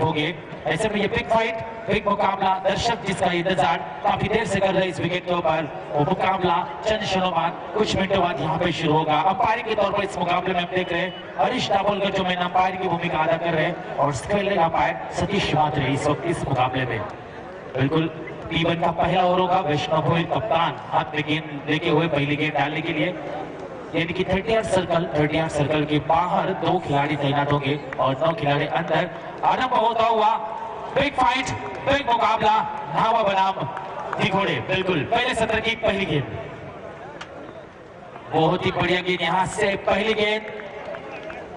होंगे। ऐसे में ये बिग फाइट, बिग मुकाबला, दर्शक जिसका इंतजार काफी देर से कर रहे हैं इस विकेट के ऊपर, वो मुकाबला चंद क्षणों बाद, कुछ मिनटों बाद यहाँ पे शुरू होगा। अंपायरिंग के तौर पर इस मुकाबले में हम देख रहे हैं हरीश दाभोलकर जो मेन अंपायर की भूमिका अदा कर रहे हैं, और स्पेशल अंपायर सतीश मात्रे इस वक्त इस मुकाबले में। बिल्कुल टी1 का पहला ओवर होगा। वैष्णव भोई कप्तान हाथ में गेंद लेके हुए पहली गेंद डालने के लिए, यानी कि 30 सर्कल के बाहर 2 खिलाड़ी तैनात होंगे और 9 खिलाड़ी अंदर। आरंभ होता हुआ बिग फाइट, बिग मुकाबला, नावा बनाम दिघोड़े। बिल्कुल पहले सत्र की पहली गेंद, बहुत ही बढ़िया गेंद यहाँ से पहली गेंद।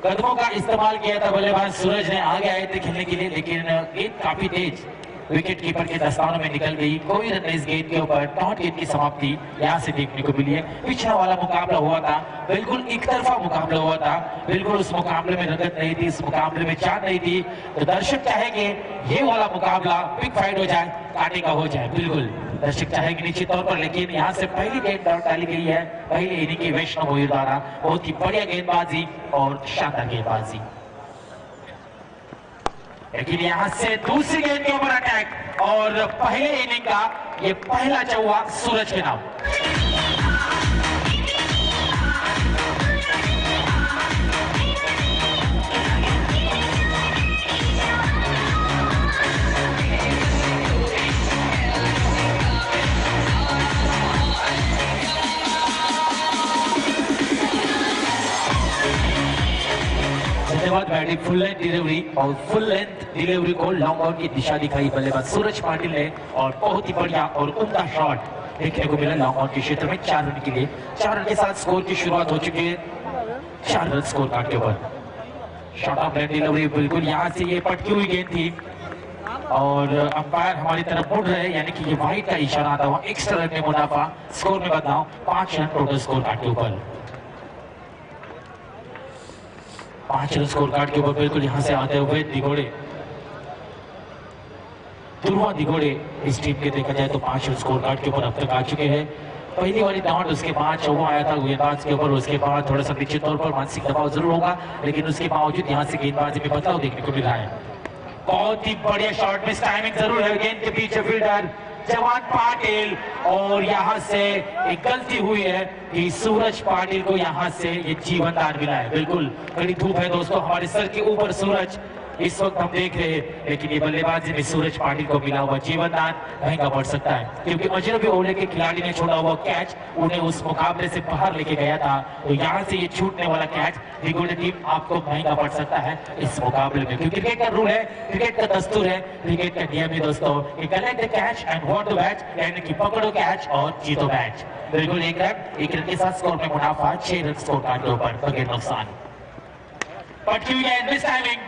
कदमों का इस्तेमाल किया था बल्लेबाज सूरज ने, आगे आए थे खेलने के लिए, लेकिन गेंद काफी तेज विकेट कीपर के दस्तानों में निकल गई। कोई रन इस गेंद के ऊपर, डॉट गेंद की समाप्ति यहाँ से देखने को मिली है। पिछला वाला मुकाबला हुआ था, बिल्कुल एक तरफा मुकाबला हुआ था, बिल्कुल उस मुकाबले में रगत नहीं थी, इस मुकाबले में चांद नहीं थी। तो दर्शक चाहेंगे ये वाला मुकाबला बिग फाइट हो जाए, कांटे का हो जाए। बिल्कुल दर्शक चाहेंगे निश्चित तौर पर, लेकिन यहाँ से पहली गेंद डाली गई है पहले इनिंग की वैष्णव भोई द्वारा। बहुत ही बढ़िया गेंदबाजी और शानदार गेंदबाजी। लेकिन यहाँ से दूसरी गेंद के ऊपर अटैक, और पहले इनिंग का ये पहला चौवा सूरज के नाम। धन्यवाद बैटिंग, फुल लेंथ डिलीवरी, और फुल लेंथ डिलीवरी को लॉन्ग ऑन की दिशा दिखाई बल्लेबाज सूरज पाटिल ने, और बहुत ही बढ़िया और उम्दा शॉट देखने को मिला लॉन्ग ऑन के क्षेत्र में। 4 रन के लिए, 4 रन के साथ स्कोर की शुरुआत हो चुकी है। 4 रन स्कोर कार्ड के ऊपर शॉट ऑफ लेंथ डिलीवरी। बिल्कुल यहाँ से ये पटकी हुई गेंद थी, और अंपायर हमारी तरफ मुड़ रहे, यानी कि ये वाइड का इशारा आता हुआ एक्स्ट्रा रन में मुनाफा, स्कोर में बदलाव, 5 रन टोटल स्कोर कार्ड के ऊपर। 5 रन स्कोर कार्ड के ऊपर। बिल्कुल यहाँ से आते हुए दिघोड़े, ध्रुवा दिघोड़े इस टीम के देखा जाए तो 5 रन स्कोर कार्ड के ऊपर अब तक आ चुके हैं। पहली वाली डाउट, उसके बाद चौवा आया था गेंदबाज के ऊपर, उसके बाद थोड़ा सा निश्चित तौर पर मानसिक दबाव जरूर होगा, लेकिन उसके बावजूद यहाँ से गेंदबाजी में बदलाव देखने को मिल रहा है। बहुत ही बढ़िया शॉट, मिस टाइमिंग जरूर है गेंद के पीछे फील्डर जवान पाटिल, और यहाँ से एक गलती हुई है कि सूरज पाटिल को यहाँ से ये जीवन दान मिला है। बिल्कुल बड़ी धूप है दोस्तों, हमारे सर के ऊपर सूरज इस वक्त हम देख रहे हैं, लेकिन ये बल्लेबाजी में सूरज पाटिल को मिला हुआ जीवन दान महंगा पड़ सकता है, क्योंकि अजनबी ओवले के खिलाड़ी ने छोड़ा हुआ कैच उन्हें उस मुकाबले से बाहर लेके गया था। तो यहाँ से ये छूटने वाला कैच दिघोड़े टीम आपको महंगा पड़ सकता है इस मुकाबले में, क्योंकि क्रिकेट का रूल है, क्रिकेट का दस्तूर है, क्रिकेट का नियम है दोस्तों, collect the catch end what the match, यानी कि पकड़ो कैच और जीतो मैच। बिल्कुल एक रन के साथ स्कोर में मुनाफा, 6 रन स्कोर कार्ड के ऊपर बगैर नुकसान। पटकी हुई है मिस टाइमिंग,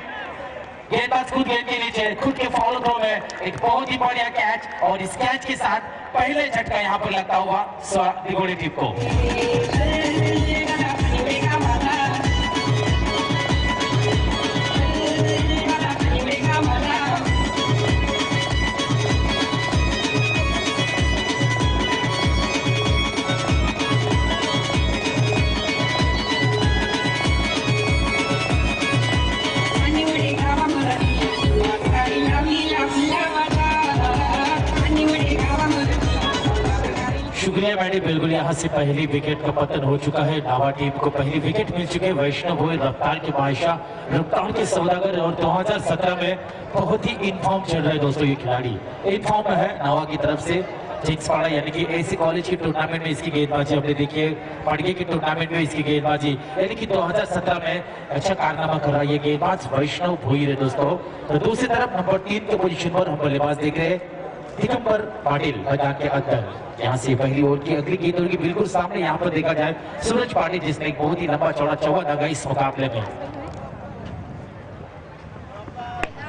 गेंदबाज खुद गेंद के नीचे, खुद के फॉलो थ्रो में एक बहुत ही बढ़िया कैच, और इस कैच के साथ पहले झटका यहाँ पर लगता हुआ दिघोड़े टीम को। शुक्रिया मैडम, बिल्कुल यहाँ से पहली विकेट का पतन हो चुका है। नावा टीम को पहली विकेट मिल चुकी है। वैष्णव भोई रफ्तार के बादशाह, रफ्तार के सौदागर, और 2017 में बहुत ही इनफॉर्म चल रहा है दोस्तों ये खिलाड़ी, इनफॉर्म है नावा की तरफ से। जिंक्सवाड़ा यानी कि एसी कॉलेज की टूर्नामेंट में इसकी गेंदबाजी हमने देखी है, पड़गे की टूर्नामेंट में इसकी गेंदबाजी, यानी कि 2017 में अच्छा कारनामा कर रहा है ये गेंदबाज वैष्णव भोई है दोस्तों। तो दूसरी तरफ नंबर 3 के पोजीशन पर हम बल्लेबाज देख रहे हैं दिगंबर पाटिल मैदान के अंदर। यहाँ से पहली ओवर की अगली गेंद होगी बिल्कुल सामने, यहाँ पर देखा जाए सूरज पाटिल जिसने एक बहुत ही लंबा चौड़ा चौवा दागा इस मुकाबले में।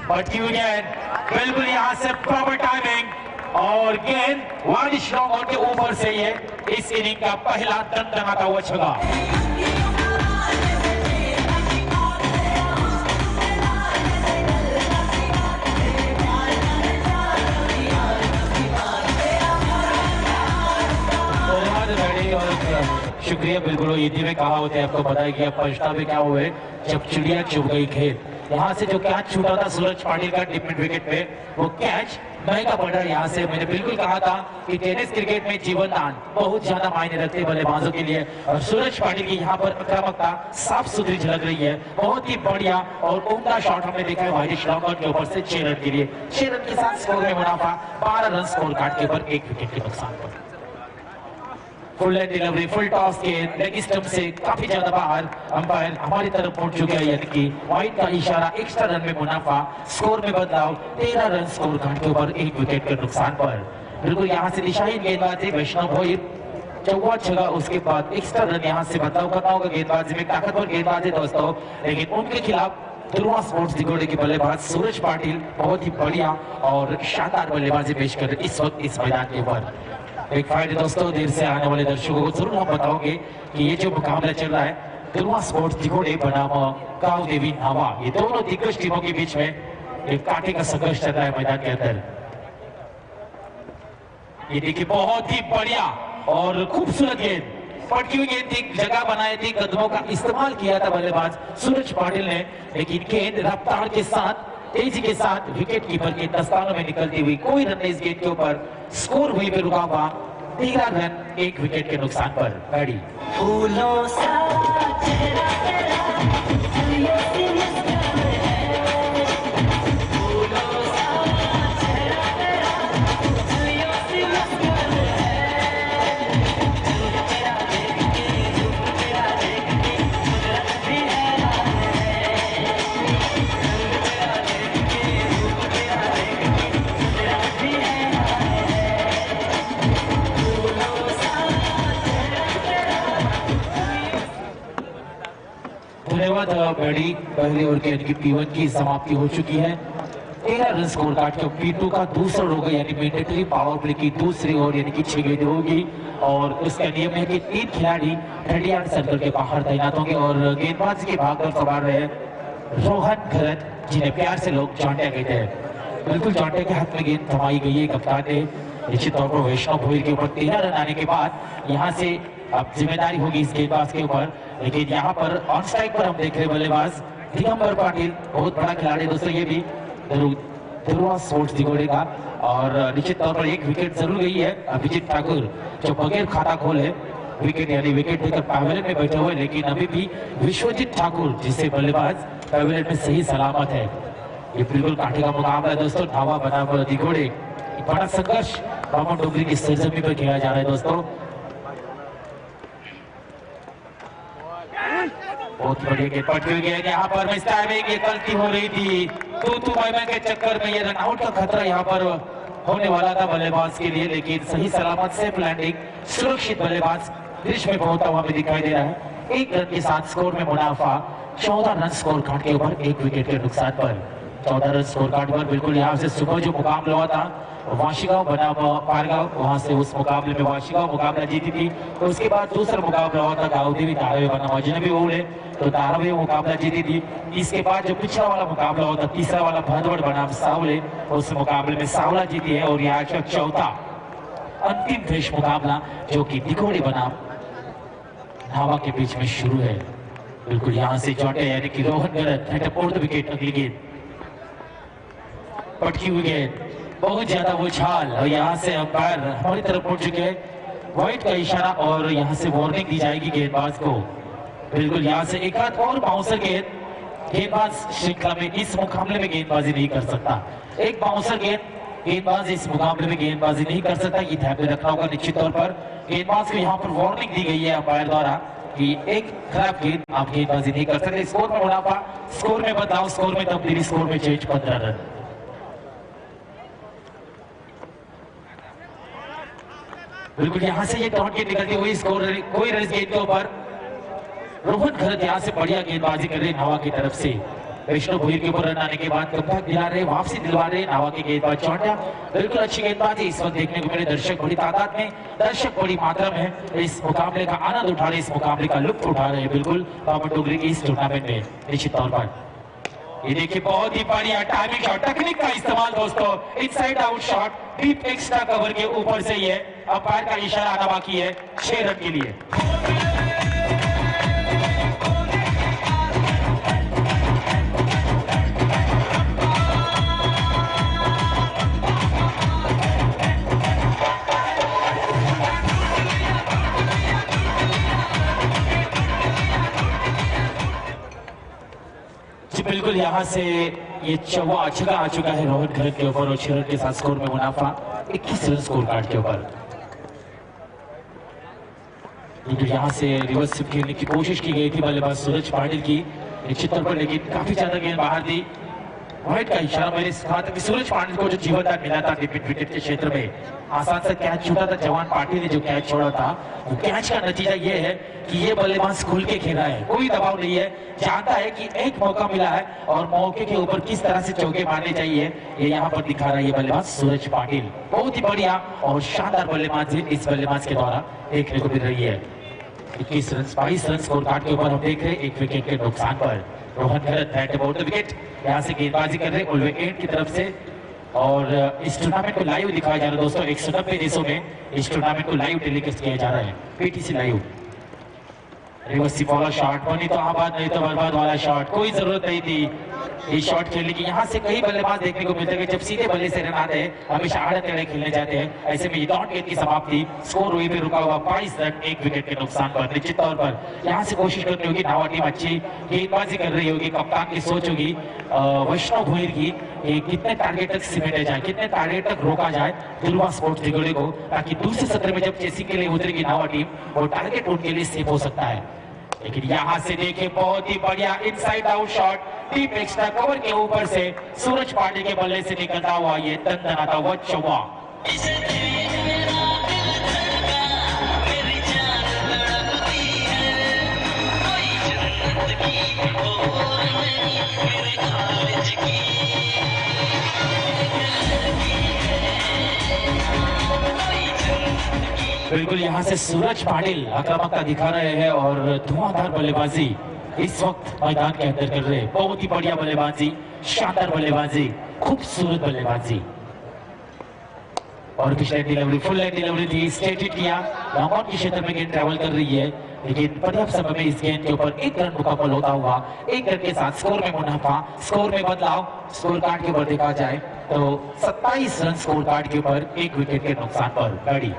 पटकी हुई गेंद, बिल्कुल यहाँ से प्रॉपर टाइमिंग, और गेंद वारिश रॉन्ग के ऊपर से ये इस इनिंग का पहला दमदमाता हुआ छक्का। शुक्रिया। बिल्कुल हिंदी में कहा होता है, आपको पता है कि अब पछतावे क्या हुए जब चिड़िया चुग गई खेत। यहाँ से जो कैच छूटा था सूरज पाटिल का डीप मिड विकेट पे, वो कैच महंगा पड़ रहा है। यहाँ से मैंने बिल्कुल कहा था कि टेनिस क्रिकेट में जीवन दान बहुत ज्यादा मायने रखते हैं बल्लेबाजों के लिए, और सूरज पाटिल की यहाँ पर आक्रामकता साफ सुथरी झलक रही है। बहुत ही बढ़िया और उम्दा शॉट हमने देखा है वाइडिश लॉन्ग ऑन के ऊपर से 6 रन के लिए। 6 रन के साथ स्कोर में मुनाफा, 12 रन स्कोर कार्ड के ऊपर 1 विकेट के नुकसान पर। Full length delivery, full toss के लेग स्टंप से काफी ज्यादा बाहर, अंपायर हमारी तरफ पहुंच चुके हैं, यानी कि वाइड का इशारा, एक्स्ट्रा रन में मुनाफा, स्कोर में बदलाव, 13 रन स्कोर कार्ड के ऊपर 1 विकेट के नुकसान पर। बिल्कुल यहाँ से दिशाहीन गेंदबाजी वैष्णव भोईर, चौवा छगा, उसके बाद एक्स्ट्रा रन यहाँ से बदलाव करना होगा। गेंदबाजी में ताकतवर गेंदबाजी दोस्तों, लेकिन उनके खिलाफ ध्रुवा स्पोर्ट्स दिगोड़े के बल्लेबाज सूरज पाटिल बहुत ही बढ़िया और शानदार बल्लेबाजी पेश कर रहे इस वक्त इस मैदान के ऊपर। एक फायदे दोस्तों, देर से आने वाले दर्शकों को जरूर हम बताओगे कि ये जो मुकाबला चल रहा है ध्रुवा स्पोर्ट्स दिगोड़े बनाम काव देवी नावा, ये दोनों दिग्गज टीमों के बीच में एक कांटे का संघर्ष चल रहा है मैदान के अंदर। ये देखिए बहुत ही बढ़िया और खूबसूरत गेंद, पटकी हुई गेंद थी, जगह बनाई थी, कदमों का इस्तेमाल किया था बल्लेबाज सूरज पाटिल ने, लेकिन गेंद रफ्तार के साथ, तेजी के साथ विकेट कीपर के दस्तानों में निकलती हुई, कोई रन इस गेंद के ऊपर, स्कोर वहीं पे रुका हुआ, 13 रन 1 विकेट के नुकसान पर। गाड़ी फूलों सा चेहरा तेरा, धन्यवाद बैडी। पहले ओवर के यानी कि P1 की समाप्ति हो चुकी है। 13 रन स्कोर कार्ड के P2 का दूसरा होगा, यानी मैंडेटरी पावर प्ले की दूसरी ओवर, यानी कि 6 गेंदें होगी, और उसका नियम है कि 3 खिलाड़ी 30 यार्ड सर्कल के बाहर तैनात होंगे, और गेंदबाजी के भाग पर सवार रहे रोहन घरत, जिन्हें प्यार से लोग जांटिया कहते हैं। बिल्कुल जांटिया के हाथ में गेंद थमाई गई है कप्तान ने, निश्चित तौर पर वैष्णव भोईर के ऊपर 13 रन आने के बाद यहाँ से अब जिम्मेदारी होगी इस गेंदबाज के ऊपर। लेकिन यहाँ पर ऑन स्ट्राइक पर हम देख रहे बल्लेबाज दिगंबर पाटिल, बहुत बड़ा खिलाड़ी दोस्तों ये भी ध्रुवा स्पोर्ट्स दिगोड़े का, और निश्चित तौर पर 1 विकेट जरूर गई है। अभिजीत ठाकुर जो बगैर खाता खोले विकेट, यानी विकेट लेकर पैवेलियन में बैठे हुए, लेकिन अभी भी विश्वजीत ठाकुर जिसे बल्लेबाज पैवेलियन में सही सलामत है। ये बिल्कुल कांटे का मुकाबला है दोस्तों, ढावा बना दिगोड़े, बड़ा संघर्ष बामन डोगरी की सरजमी पर खेला जा रहा है दोस्तों। बहुत बढ़िया गेंद पटकी हुई है, यहाँ पर मिस टाइमिंग, ये गलती हो रही थी, तू भाई के चक्कर में ये रन आउट का खतरा यहाँ पर होने वाला था बल्लेबाज के लिए, लेकिन सही सलामत सेफ लैंडिंग, सुरक्षित बल्लेबाज दृश्य में पहुंचता हुआ भी दिखाई दे रहा है। 1 रन के साथ स्कोर में मुनाफा, 14 रन स्कोर कार्ड के ऊपर 1 विकेट के नुकसान पर। 14 रन स्कोर कार्ड पर बिल्कुल यहाँ से सुबह जो मुकाबला हुआ था वाशिगांव बनाम पारगांव, वहां से उस मुकाबले में वाशिगांव मुकाबला जीती थी, तो उसके बाद दूसरा मुकाबला हुआ था गाउदेवी धारावी बनाम अजनबी ओले, तो धारावी मुकाबला जीती थी। इसके बाद जो पिछला वाला मुकाबला हुआ था, तीसरा वाला भरवड़ बनाम सावले, उस मुकाबले में सावला जीती है, और यहाँ का चौथा अंतिम फेस मुकाबला जो कि दिगोड़े बनाम नावा के बीच में शुरू है। बिल्कुल यहाँ से चौटे यानी कि रोहन गलत विकेट, अगली गेंद पटकी हुई गेंद, बहुत ज्यादा उछाल, और यहाँ से अंपायर हमारी तरफ पहुंच चुके हैं, व्हाइट का इशारा, और यहाँ से वार्निंग दी जाएगी गेंदबाज को। बिल्कुल यहाँ से एक हाथ और बाउंसर गेंदबाज श्रृंखला में इस मुकाबले में गेंदबाजी नहीं कर सकता। एक बाउंसर गेंदबाज इस मुकाबले में गेंदबाजी नहीं कर सकता, ये ध्यान में रखना होगा निश्चित तौर पर। गेंदबाज को यहाँ पर वार्निंग दी गई है अंपायर द्वारा कि एक खराब गेंद आप गेंदबाजी नहीं कर सकते। स्कोर में मुनाफा, स्कोर में बदलाव, स्कोर में तब्दीली, स्कोर में चेंज, 15 रन। बिल्कुल यहाँ से ये टॉट गेंद निकलती हुई, स्कोर कोई रन गेंद के ऊपर, रोहन घरत यहाँ से बढ़िया गेंदबाजी कर रहे नावा की तरफ से। वैष्णव भोईर के ऊपर रन आने के बाद कमबैक दिला रहे, वापसी दिलवा रहे नावा के गेंदबाज चौंटिया। बिल्कुल अच्छी गेंदबाजी इस वक्त देखने को मिले, दर्शक बड़ी तादाद में, दर्शक बड़ी मात्रा में इस मुकाबले का आनंद उठा रहे, इस मुकाबले का लुत्फ उठा रहे हैं बिल्कुल बामन डोगरी की इस टूर्नामेंट में निश्चित तौर पर। ये देखिए बहुत ही बढ़िया टाइमिंग शॉट, टेक्निक का इस्तेमाल दोस्तों, inside out shot, deep extra cover के ऊपर से ये अंपायर का इशारा आना बाकी है 6 रन के लिए। यहाँ से ये चौवा छक्का आ चुका है रोहन खरत के ऊपर और 6 रन के साथ स्कोर में मुनाफा 21 रन स्कोर कार्ड के ऊपर। तो यहाँ से रिवर्स स्विप खेलने की कोशिश की गई थी बल्लेबाज सूरज पाटिल की निश्चित तौर पर, लेकिन काफी ज्यादा गेंद बाहर दी। वाइड का इशारा मैंने कहा था कि सूरज पाटिल को जो जीवनदान मिला था विकेट के क्षेत्र में, आसान से कैच छूटा था जवान पाटिल ने जो कैच छोड़ा था, वो कैच का नतीजा ये है कि ये बल्लेबाज खुल के खेला है, कोई दबाव नहीं है, जानता है कि एक मौका मिला है और मौके के ऊपर किस तरह से चौके मारने चाहिए, ये यहाँ पर दिखा रहा है ये बल्लेबाज सूरज पाटिल। बहुत ही बढ़िया और शानदार बल्लेबाजी इस बल्लेबाज के द्वारा देखने को मिल रही है। 21 रन 22 रन स्कोर कार्ड के ऊपर हम देख रहे हैं 1 विकेट के नुकसान पर। Rohan Kharat bat about the wicket, यहाँ से गेंदबाजी कर रहे हैं उल्वे एंड की तरफ से और इस टूर्नामेंट को लाइव दिखाया जा रहा है दोस्तों। 190 देशों में इस टूर्नामेंट को लाइव टेलीकास्ट किया जा रहा है, पीटीसी लाइव। रिवर्स वाला शॉट, बनी तो आबाद नहीं तो बर्बाद वाला शॉट, कोई जरूरत नहीं थी इस शॉट खेलने की। यहाँ से कई बल्लेबाज देखने को मिलते हैं जब सीधे बल्ले से रन आते हैं हमेशा आड़े टेढ़े खेलने जाते हैं, ऐसे में ये डॉट गेंद की समाप्ति, स्कोर वही पे रुका हुआ 22 रन 1 विकेट के नुकसान पर। निश्चित तौर पर यहाँ से कोशिश करनी होगी, नावा टीम अच्छी गेंदबाजी कर रही होगी, कप्तान की सोच होगी वैष्णव भोईर की कितने टारगेट तक सिमटे जाए, कितने टारगेट तक रोका जाए दुर्वा स्पोर्ट्स दिगोड़े को, ताकि दूसरे सत्र में जब चेसिंग के लिए उतरेगी नावा टीम वो टारगेट उनके लिए सेफ हो सकता है। लेकिन यहाँ से देखिए बहुत ही बढ़िया inside out shot, deep extra cover के ऊपर से सूरज पाटिल के बल्ले से निकलता हुआ ये दंदनाता हुआ चौवा। बिल्कुल यहाँ से सूरज पाटिल आक्रामकता दिखा रहे हैं और धुआंधार बल्लेबाजी इस वक्त मैदान के अंदर कर रहे हैं। बहुत ही बढ़िया बल्लेबाजी, शानदार बल्लेबाजी, खूबसूरत बल्लेबाजी और पिछले डिलीवरी फुल लाइन डिलीवरी थी, स्ट्रेट किया, लॉन्ग ऑन के क्षेत्र में गेंद ट्रैवल कर रही है, लेकिन पर्याप्त समय में इस गेंद के ऊपर 1 रन मुकाबला होता हुआ 1 रन के साथ स्कोर में मुनाफा, स्कोर में बदलाव, स्कोर कार्ड के ऊपर देखा जाए तो 27 रन स्कोर कार्ड के ऊपर 1 विकेट के नुकसान पर गाड़ी।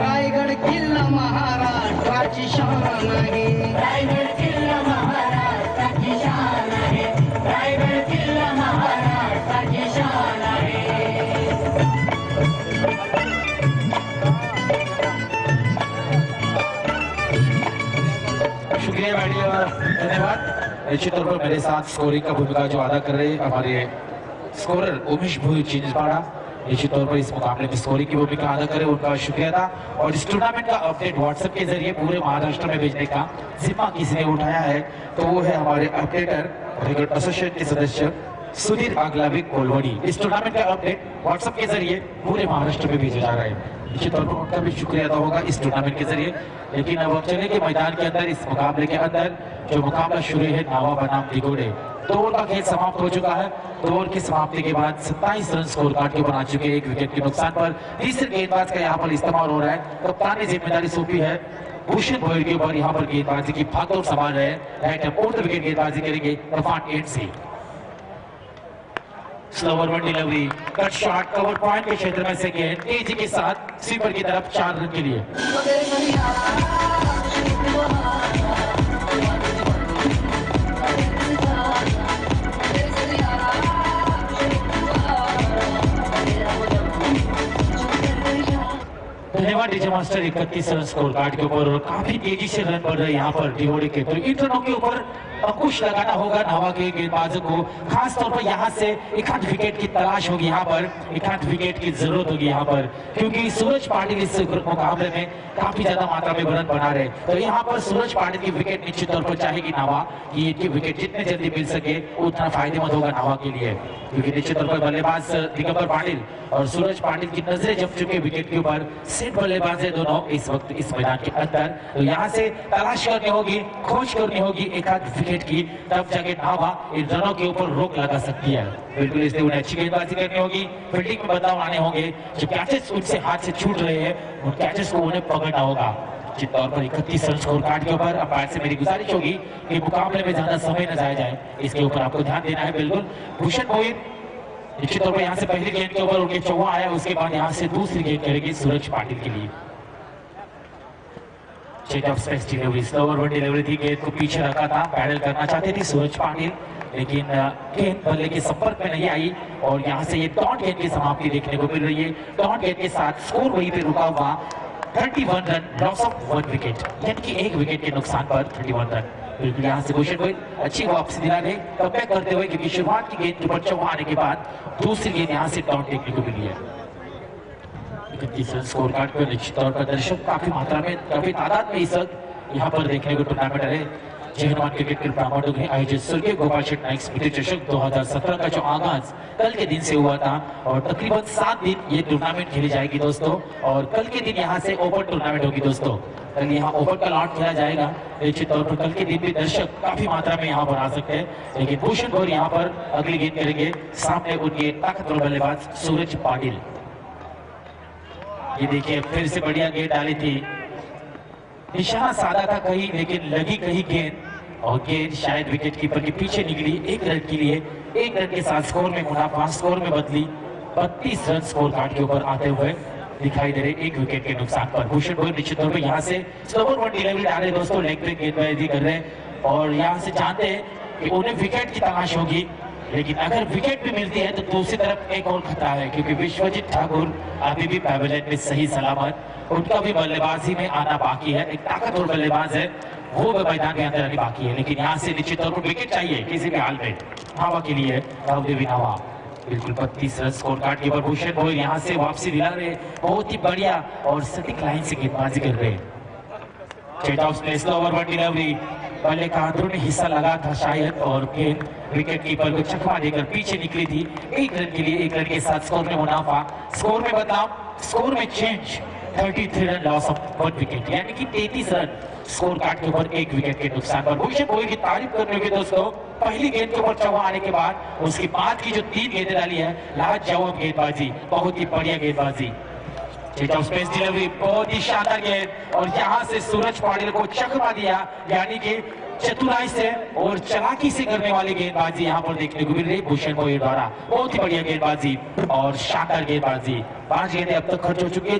रायगड किल्ला महाराष्ट्राची शान आहे, रायगड किल्ला महाराष्ट्राची शान आहे, रायगड किल्ला महाराष्ट्राची शान आहे। शुक्रिया मैडम, धन्यवाद। निश्चित तौर पर मेरे साथ स्कोरिंग का भूमिका जो अदा कर रहे हैं हमारे स्कोरर उमेश भोई चिंचपाड़ा, निश्चित तौर पर इस मुकाबले में स्कोरिंग की भूमिका अदा करें, उनका शुक्रिया था। और इस टूर्नामेंट का अपडेट व्हाट्सएप के जरिए पूरे महाराष्ट्र में भेजने का जिम्मा किसने उठाया है तो वो है हमारे अपडेटर क्रिकेट एसोसिएशन के सदस्य सुधीर आगलाविक कोलवड़ी। इस टूर्नामेंट का अपडेट व्हाट्सएप के जरिए पूरे महाराष्ट्र में भेजा जा रहा है, निश्चित तौर पर उनका भी शुक्रिया अदा होगा इस टूर्नामेंट के जरिए। लेकिन अब हम चलेंगे मैदान के अंदर, इस मुकाबले के अंदर जो मुकाबला शुरू है नावा बनाम दिगोड़े। 2 ओवर का खेल समाप्त हो चुका है, 2 ओवर की समाप्ति के बाद 27 रन स्कोर कार्ड के ऊपर आ चुके 1 विकेट के नुकसान पर। तीसरे गेंदबाज का यहाँ पर इस्तेमाल हो रहा है, कप्तान ने जिम्मेदारी सौंपी है भूषण भोईर के ऊपर, यहाँ पर गेंदबाजी की भागदौड़ संभाल रहे हैं, 4th विकेट गेंदबाजी करेंगे इरफान एंड से। Slower one delivery, cut shot, cover point के क्षेत्र में से गेंद तेजी के साथ स्वीपर की तरफ 4 रन के लिए। धन्यवाद DJ master. 31 run score card के ऊपर और काफी तेजी से रन बढ़ रहे हैं यहाँ पर दिगोड़े के, तो इन रनों के ऊपर अंकुश लगाना होगा नावा के गेंदबाजों को, खास तौर पर यहाँ से 1 विकेट की तलाश होगी, यहाँ पर 1 विकेट की जरूरत होगी यहाँ पर, क्योंकि सूरज पाटिल इस मुकाबले में काफी ज्यादा मात्रा में रन बना रहे, तो यहाँ पर सूरज पाटिल की विकेट निश्चित तौर पर चाहेगी नावा कि इनकी विकेट जितने जल्दी मिल सके उतना फायदेमंद होगा नावा के लिए, क्योंकि निश्चित तौर पर बल्लेबाज दिगंबर पाटिल और सूरज पाटिल की नजरें जम चुके विकेट के ऊपर। सेट बल्लेबाज है है दोनों इस वक्त इस मैदान के अंदर। तो यहाँ से तलाश करनी होगी, खोज करनी होगी एक आध विकेट की, तब जाके नावा इन रनों के ऊपर रोक लगा सकती है। बिल्कुल इसलिए उन्हें अच्छी गेंदबाजी करनी होगी, फील्डिंग में बदलाव आने होंगे, जो कैचेस उनसे हाथ से छूट रहे हैं उन कैचेस को उन्हें पकड़ना होगा। निश्चित तौर पर 31 रन स्कोर कार्ड के ऊपर अंपायर से मेरी गुजारिश होगी कि मुकाबले में ज्यादा समय न जाया जाए, इसके ऊपर आपको ध्यान देना है। बिल्कुल भूषण मोहित निश्चित तौर पर यहाँ से पहली गेंद के ऊपर उनके चौवा आया, उसके बाद यहाँ से दूसरी गेंद करेगी सूरज पाटिल के लिए। Change of space delivery, slower one delivery थी, गेंद को पीछे रखा था, पैडल करना चाहते थे सूरज पाटिल, लेकिन गेंद बल्ले के संपर्क में नहीं आई और यहाँ से ये डॉट गेंद की समाप्ति देखने को मिल रही है। डॉट गेंद के साथ स्कोर वहीं पे रुका हुआ 31 रन, लॉस ऑफ 1 विकेट, यानी कि 1 विकेट के नुकसान पर 31 रन। बिल्कुल यहाँ से भूषण मोहित अच्छी वापसी दिला रहे कमबैक करते हुए, क्योंकि शुरुआत की गेंद के ऊपर चौवा आने के बाद दूसरी गेंद यहाँ से डॉट देखने को मिली है। 31 रन स्कोर कार्ड पर निश्चित तौर पर दर्शक काफी मात्रा में, काफी तादाद में इस वक्त यहाँ पर देखने को टूर्नामेंट है। जय हनुमान क्रिकेट क्लब प्रामाणिक ने आयोजित स्वर्गीय गोपाल शेठ नाइक स्मृति चषक 2017 का जो आगाज कल के दिन से हुआ था और तकरीबन 7 दिन ये टूर्नामेंट खेली जाएगी दोस्तों, और कल के दिन यहाँ से ओपन टूर्नामेंट होगी दोस्तों। कल यहाँ ओपन का लॉट खेला जाएगा, निश्चित तौर पर कल के दिन भी दर्शक काफी मात्रा में यहाँ पर आ सकते हैं, लेकिन भूषण गौर यहाँ पर अगली गेंद करेंगे, सामने उनके ताकतवर बल्लेबाज सूरज पाटिल। ये देखिए फिर से बढ़िया गेंद डाली थी, निशाना साधा था कहीं लेकिन लगी कहीं गेंद और गेंद शायद विकेट कीपर के पीछे निकली। 1 रन के लिए 1 रन के साथ स्कोर में मुनाफा, स्कोर में बदली 32 रन स्कोर कार्ड के ऊपर आते हुए दिखाई दे रहे 1 विकेट के नुकसान पर। भूषण मोहित निश्चित तौर पर यहाँ से स्लोवर वन डिलीवरी डाले दोस्तों, लेग ब्रेक गेंदबाजी कर रहे हैं और यहाँ से जानते हैं कि उन्हें विकेट की तलाश होगी, लेकिन अगर विकेट भी मिलती है तो दूसरी तरफ एक और खतरा है, क्योंकि विश्वजीत ठाकुर अभी भी पैवेलियन में सही सलामत, उनका भी बल्लेबाजी में आना बाकी है, एक ताकतवर बल्लेबाज है, वो मैदान के अंदर आने बाकी है, लेकिन यहाँ से निश्चित तौर पर विकेट चाहिए किसी भी हाल में नावा के लिए। रावदेवी नावा बिल्कुल 32 रन स्कोर कार्ड के ऊपर भूषण मोहित यहाँ से वापसी दिला रहे, बहुत ही बढ़िया और सटीक लाइन से गेंदबाजी कर रहे हैं। स्लोवर वन डिलीवरी, बल्ले का अंदरूनी हिस्सा लगा था शायद और गेंद विकेट कीपर को चकमा देकर पीछे निकली थी। 1 रन के लिए 1 रन के साथ स्कोर में मुनाफा, स्कोर में बदलाव, स्कोर में change, 33 run loss of 1 wicket, यानी कि 33 रन स्कोर कार्ड के ऊपर 1 विकेट के नुकसान पर। भूषण मोहित की तारीफ करने होगी दोस्तों, पहली गेंद के ऊपर चौवा आने के बाद उसके बाद की जो 3 गेंदें डाली है, लाजवाब गेंदबाजी, बहुत ही बढ़िया गेंदबाजी। स्पेस डिलीवरी, बहुत ही शानदार गेंद और यहाँ से सूरज पाटिल को चकमा दिया, यानी कि चतुराई से और चालाकी से करने वाली गेंदबाजी यहाँ पर देखने को मिल रही भूषण मोहित द्वारा। बहुत ही बढ़िया गेंदबाजी और शानदार गेंदबाजी। 5 गेंदें अब तक खर्च हो चुकी है,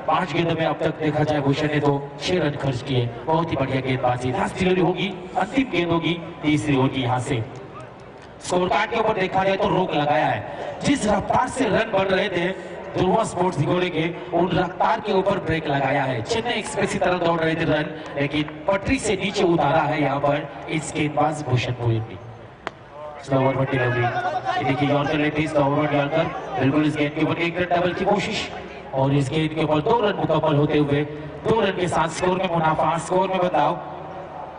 5 गेंदों में अब तक देखा जाए भूषण ने तो 6 रन खर्च किए। बहुत ही बढ़िया गेंदबाजी, लास्ट डिलीवरी होगी, अंतिम गेंद होगी, तीसरी होगी। यहाँ से स्कोर कार्ड के ऊपर देखा जाए तो रोक लगाया है, जिस रफ्तार से रन बढ़ रहे थे ध्रुवा स्पोर्ट्स घोड़े के, उन रफ्तार के ऊपर ब्रेक लगाया है। चेन्नई एक्सप्रेस की तरफ दौड़ रहे थे रन, लेकिन पटरी से नीचे उतारा है यहाँ पर इस गेंदबाज भूषण मोहित ने। स्लोवर वन डिलीवरी, देखिए यॉर्कर लेते स्लोवर वन यॉर्कर, बिल्कुल इस गेंद के ऊपर 1 रन डबल की कोशिश और इस गेंद के ऊपर 2 रन मुकम्मल होते हुए 2 रन के साथ स्कोर में मुनाफा, स्कोर में बदलाव,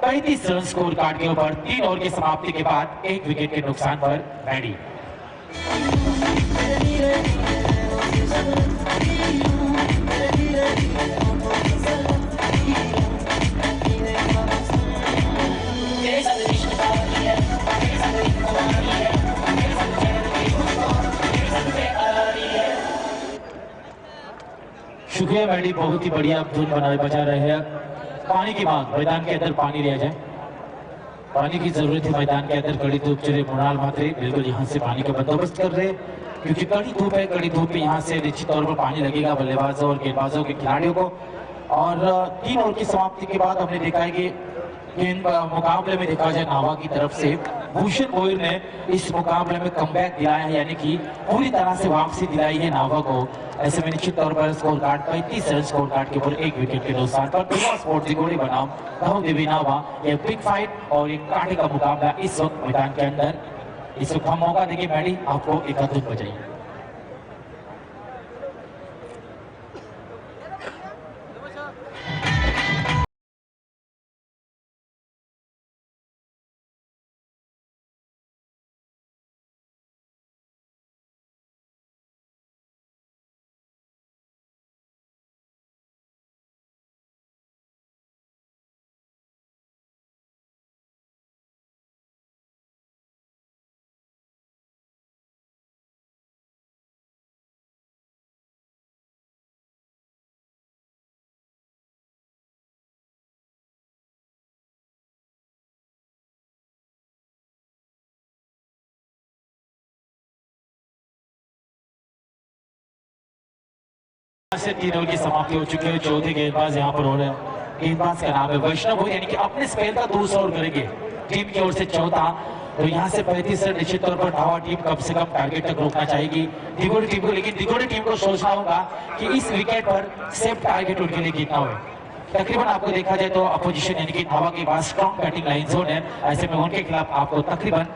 35 रन स्कोर कार्ड के ऊपर 3 ओवर की समाप्ति के बाद 1 विकेट के नुकसान पर मैडी। शुक्रिया मैडी, बहुत ही बढ़िया धुन बनाए बजा रहे हैं। पानी की मांग, मैदान के अंदर पानी लिया जाए, पानी की जरूरत है मैदान के अंदर। कड़ी धूप चले मृणाल मात्रे बिल्कुल यहाँ से पानी का बंदोबस्त कर रहे, क्योंकि कड़ी धूप है, कड़ी धूप में यहाँ से निश्चित तौर पर पानी लगेगा बल्लेबाजों और गेंदबाजों के खिलाड़ियों को। और 3 ओवर की समाप्ति के बाद हमने देखा है कि मुकाबले में देखा जाए नावा की तरफ से भूषण मोहित ने इस मुकाबले में कमबैक दिलाया है, यानी कि पूरी तरह से वापसी दिलाई है नावा को। ऐसे में निश्चित तौर पर score card 35 run score card के ऊपर 1 विकेट के नुकसान पर ध्रुवा स्पोर्ट्स घोड़े बनाम रावदेवी नावा, ये बिग फाइट और एक कांटे का मुकाबला इस वक्त मैदान के अंदर। इस वक्त हम मौका देंगे मैडी आपको एक अद्भुत बजाइए। से 3 ओवर की समाप्ति हो चुकी है। चौथे गेंदबाज यहाँ पर हो रहे हैं। गेंदबाज का नाम है वैष्णव भोई, यानी कि अपने स्पेल का 200 ओवर करेंगे टीम की ओर से चौथा। तो यहाँ से 35 रन निश्चित तौर पर धावा टीम कम से कम टारगेट तक रोकना चाहेगी दिगोड़ी टीम को, लेकिन दिगोड़ी टीम को सोचना होगा कि इस विकेट पर सेफ टारगेट उनके लिए कितना हो। तकरीबन आपको देखा जाए तो अपोजिशन यानी कि धावा के बाद स्ट्रॉन्ग बैटिंग लाइन जोन है, ऐसे में उनके खिलाफ आपको तकरीबन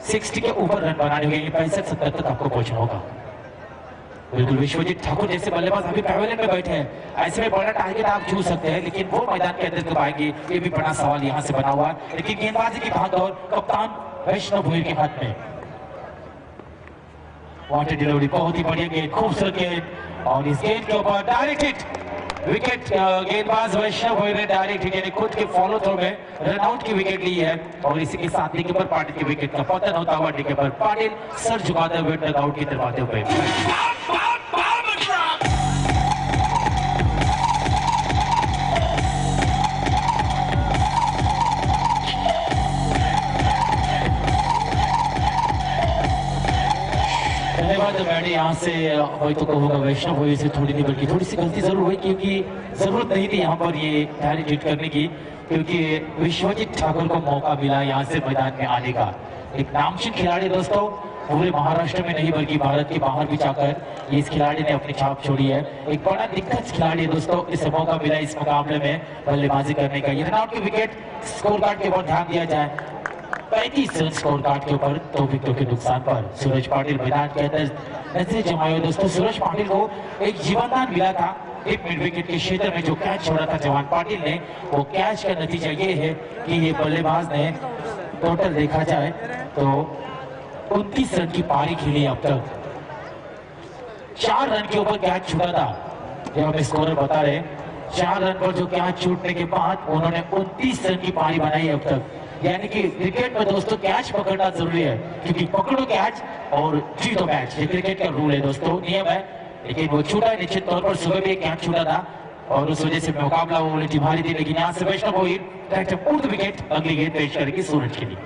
60 के ऊपर रन बनाने होंगे, 65-70 तक आपको पहुंचना होगा। बिल्कुल विश्वजीत ठाकुर जैसे बल्लेबाज अभी पैवेलियन में बैठे हैं, ऐसे में बड़ा टारगेट आप छू सकते हैं, लेकिन वो मैदान के अंदर कब आएंगे ये भी बड़ा सवाल यहाँ से बना हुआ है। लेकिन गेंदबाजी की भागदौड़ कप्तान वैष्णव भोई के हाथ में। वाटर डिलीवरी बहुत ही बढ़िया गेंद, खूबसूरत गेंद, और इस गेंद के ऊपर डायरेक्ट हिट विकेट। गेंदबाज वैष्णव भोई ने डायरेक्ट हिट यानी खुद के फॉलो थ्रो में रन आउट की विकेट ली है, और इसी के साथ डिके पर पाटिल की विकेट का पतन होता हुआ डिके पर पाटिल सर झुकाते हुए डग आउट की तरफ आते हुए। धन्यवाद मैंने यहाँ से वही तो कहूँगा वैष्णव भोई से थोड़ी नहीं बल्कि थोड़ी सी गलती जरूर हुई, क्योंकि जरूरत नहीं थी यहाँ पर ये डायरेक्ट हिट करने की, क्योंकि विश्वजीत ठाकुर को मौका मिला यहाँ से मैदान में आने का। एक नामचीन खिलाड़ी दोस्तों, पूरे महाराष्ट्र में नहीं बल्कि भारत के बाहर भी जाकर इस खिलाड़ी ने अपनी छाप छोड़ी है। एक बड़ा दिग्गज खिलाड़ी है दोस्तों, इसे मौका मिला इस मुकाबले में बल्लेबाजी करने का। ये रन आउट की विकेट स्कोर कार्ड के ऊपर ध्यान दिया जाए, 35 रन स्कोर कार्ड के ऊपर 2 विकेटों के नुकसान पर सूरज पाटिल मैदान के अंदर नजरे जमाए हुए। दोस्तों सूरज पाटिल को एक जीवनदान मिला था एक मिड विकेट के क्षेत्र में, जो कैच छोड़ा था जवान पाटिल ने, वो कैच का नतीजा ये है कि ये बल्लेबाज ने टोटल देखा जाए तो 29 रन की पारी खेली अब तक। 4 रन के ऊपर कैच छूटा था, जो हमें स्कोरर बता रहे, 4 रन पर जो कैच छूटने के बाद उन्होंने 29 रन की पारी बनाई अब तक। यानी कि क्रिकेट में दोस्तों कैच पकड़ना जरूरी है, क्योंकि पकड़ो कैच और जीतो मैच, ये क्रिकेट का रूल है दोस्तों, नियम है। लेकिन वो छूटा है निश्चित तौर पर, सुबह भी एक कैच छूटा था और उस वजह से मुकाबला वो उल्टी भारी थी। लेकिन यहाँ से वैष्णव भोई पूर्ण विकेट अगली गेंद पेश करेगी सूरज के लिए।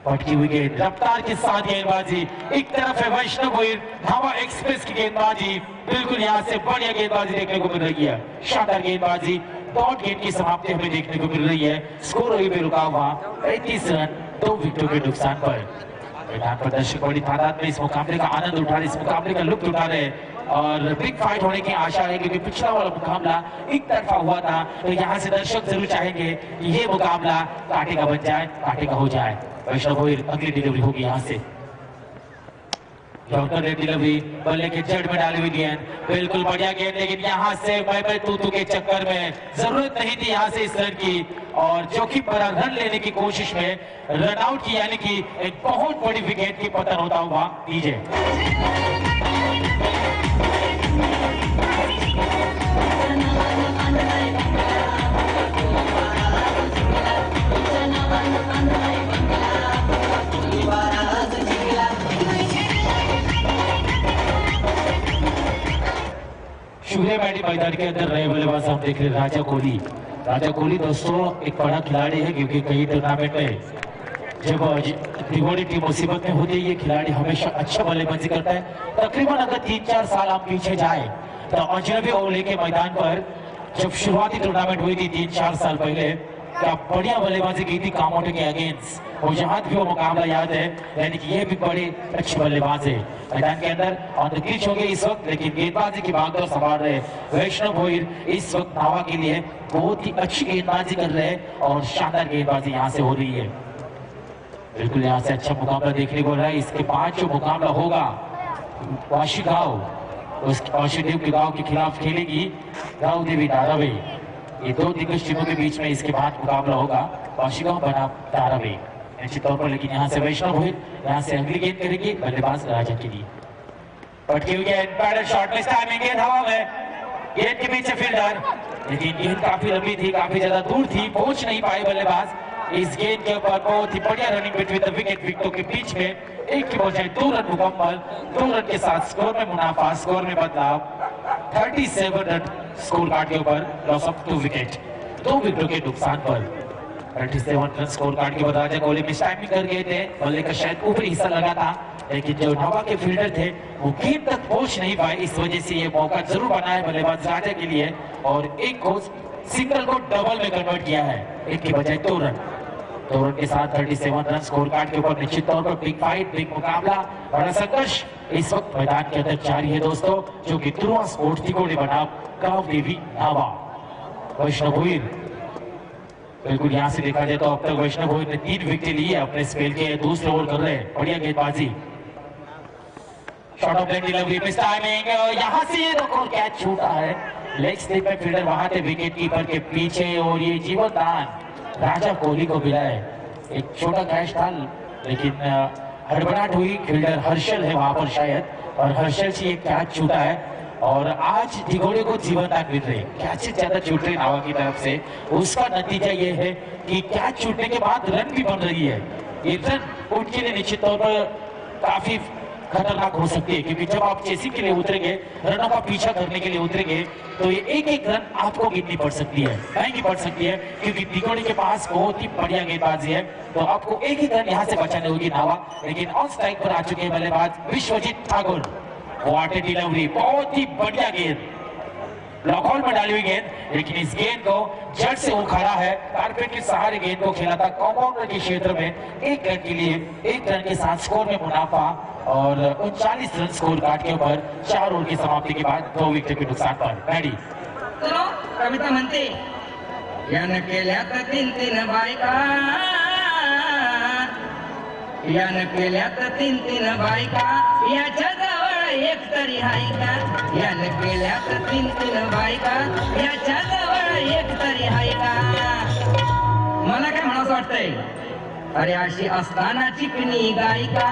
पटकी हुई गेंद, रफ्तार के साथ गेंदबाजी, एक तरफ है वैष्णव भोई धावा एक्सप्रेस की गेंदबाजी, बिल्कुल यहाँ से बढ़िया गेंदबाजी देखने को मिल रही है, शानदार गेंदबाजी। डॉट गेंद की समाप्ति हमें देखने को मिल रही है, स्कोर वही पे रुका हुआ 35 रन 2 विकेटों के नुकसान पर। मैदान पर दर्शक बड़ी तादाद में इस मुकाबले का आनंद उठा रहे, इस मुकाबले का लुत्फ उठा रहे, और बिग फाइट होने की आशा है, क्योंकि पिछला वाला मुकाबला एक तरफा हुआ था। तो यहाँ से दर्शक जरूर चाहेंगे कि ये मुकाबला कांटे का बन जाए, कांटे का हो जाए। वैष्णव भोई अगली डिलीवरी होगी यहाँ से, डिलीवरी बल्ले के जड़ में डाली हुई गेंद, बिल्कुल बढ़िया गेंद, लेकिन यहाँ से मैं तू के चक्कर में जरूरत नहीं थी यहाँ से इस रन की, और जोखिम भरा रन लेने की कोशिश में रन आउट की, यानी कि एक बहुत बड़ी विकेट की पतन होता हुआ डीजे। शुक्रिया मैडी मैदान के अंदर रहे बल्लेबाज हम देख रहे राजा कोहली। राजा कोहली दोस्तों एक बड़ा खिलाड़ी है, क्योंकि कई टूर्नामेंट में जब दिगोड़ी टीम मुसीबत में होती है, ये खिलाड़ी हमेशा अच्छा बल्लेबाजी करता है। तकरीबन अगर 3-4 साल आप पीछे जाए तो अजनबी ओवले के मैदान पर जब शुरुआती टूर्नामेंट हुई थी 3-4 साल पहले, क्या बढ़िया बल्लेबाजी की थी कामोटे के अगेंस्ट, और जहां भी वो मुकाबला याद है, यानी कि ये भी बड़े अच्छे बल्लेबाज है। मैदान के अंदर ऑन द क्रीज हो गए इस वक्त, लेकिन गेंदबाजी की भागदौड़ संभाल रहे वैष्णव भोई इस वक्त धावा के लिए बहुत ही अच्छी गेंदबाजी कर रहे हैं, और शानदार गेंदबाजी यहाँ से हो रही है। बिल्कुल यहाँ से अच्छा मुकाबला देखने को मिल रहा है। इसके बाद जो मुकाबला होगा वाशी गांव, उस वाशी देव के गांव के खिलाफ खेलेगी गांव देवी धारावी। ये 2 दिग्गज टीमों के बीच में इसके बाद मुकाबला होगा वाशी गांव बनाम धारावी निश्चित तौर पर। लेकिन यहाँ से वैष्णव भोई यहाँ से अगली गेंद करेगी बल्लेबाज राजा के लिए। पटकी हुई गेंद, पैडल शॉट में टाइमिंग, गेंद हवा में, गेंद के पीछे फील्डर, लेकिन गेंद काफी लंबी थी, काफी ज्यादा दूर थी, पहुंच नहीं पाए बल्लेबाज। इस गेंद के ऊपर बहुत ही बढ़िया रनिंग बिटवीन द विकेट, विकेटों के बीच में एक की बजाय 2 रन मुकम्मल, 2 रन के साथ स्कोर में मुनाफा, स्कोर में बदलाव, 37 रन स्कोर कार्ड के ऊपर, लॉस ऑफ 2 विकेट, 2 विकेटों के नुकसान पर। 37 रन स्कोर कार्ड के बाद राजा कोहली मिस टाइमिंग कर गए थे, बल्ले का शायद ऊपरी हिस्सा लगा था, लेकिन जो नवा के फील्डर थे वो गेंद तक पहुंच नहीं पाए। इस वजह से ये मौका जरूर बना है बल्लेबाज राजा के लिए और एक को सिंगल को डबल में कन्वर्ट किया है, एक के बजाय 2 रन। 2 रन के साथ 37 रन स्कोर कार्ड के ऊपर निश्चित तौर पर बिग फाइट, बिग मुकाबला, बड़ा संघर्ष इस वक्त मैदान के अंदर जारी है दोस्तों, जो कि ध्रुवा स्पोर्ट्स तिकोड़ी बनाम गांव देवी नावा। वैष्णव भोईर बिल्कुल यहाँ से देखा जाए तो अब तक वैष्णव भोईर ने 3 विकेट लिए अपने स्पेल के दूसरे ओवर कर रहे हैं, बढ़िया गेंदबाजी। Shot of leg delivery miss timing, यहाँ से ये देखो कैच छूटा है, लेग स्लिप में फील्डर वहां थे विकेट कीपर के पीछे और ये जीवन दान राजा कोहली को मिला है। एक छोटा कैच था लेकिन हड़बड़ाहट हुई, फील्डर हर्षल है वहां पर शायद, और हर्षल से ये कैच छूटा है और आज तिकोड़ी को जीवन दान मिल रही है। कैच से ज्यादा छूट रही नावा की तरफ से, उसका नतीजा ये है कि कैच छूटने के बाद रन भी बन रही है। ये रन उनके लिए निश्चित तौर पर काफी खतरनाक हो सकती है, क्योंकि जब आप चेसिंग के लिए उतरेंगे, रनों का पीछा करने के लिए उतरेंगे, तो ये एक एक रन आपको गिननी पड़ सकती है, महंगी पड़ सकती है, क्योंकि तिकोड़ी के पास बहुत ही बढ़िया गेंदबाजी है। तो आपको एक ही रन यहाँ से बचाने होगी नावा, लेकिन ऑन स्ट्राइक पर आ चुके हैं बल्लेबाज विश्वजीत ठाकुर। वाटर डिलीवरी, बहुत ही बढ़िया गेंद, लॉकआउट में डाली हुई गेंद, लेकिन इस गेंद को जड़ से उखाड़ा है, कारपेट के सहारे गेंद को खेला था कॉम्पाउंडर के क्षेत्र में। 1 रन के लिए 1 रन के साथ स्कोर में मुनाफा और 39 रन स्कोर कार्ड के ऊपर 4 ओवर की समाप्ति के बाद 2 विकेट के नुकसान पर बैडी। चलो कविता म्हणते, यान केल्यात 3-3 बायका, यान केल्यात 3-3 बायका, याच्या जवळ एक तरी हाय का, यान केल्यात 3-3 बायका, याच्या जवळ एक तरी हाय का। मला काय म्हणावं वाटतंय, अरे अशी असताना चिकनी गायिका,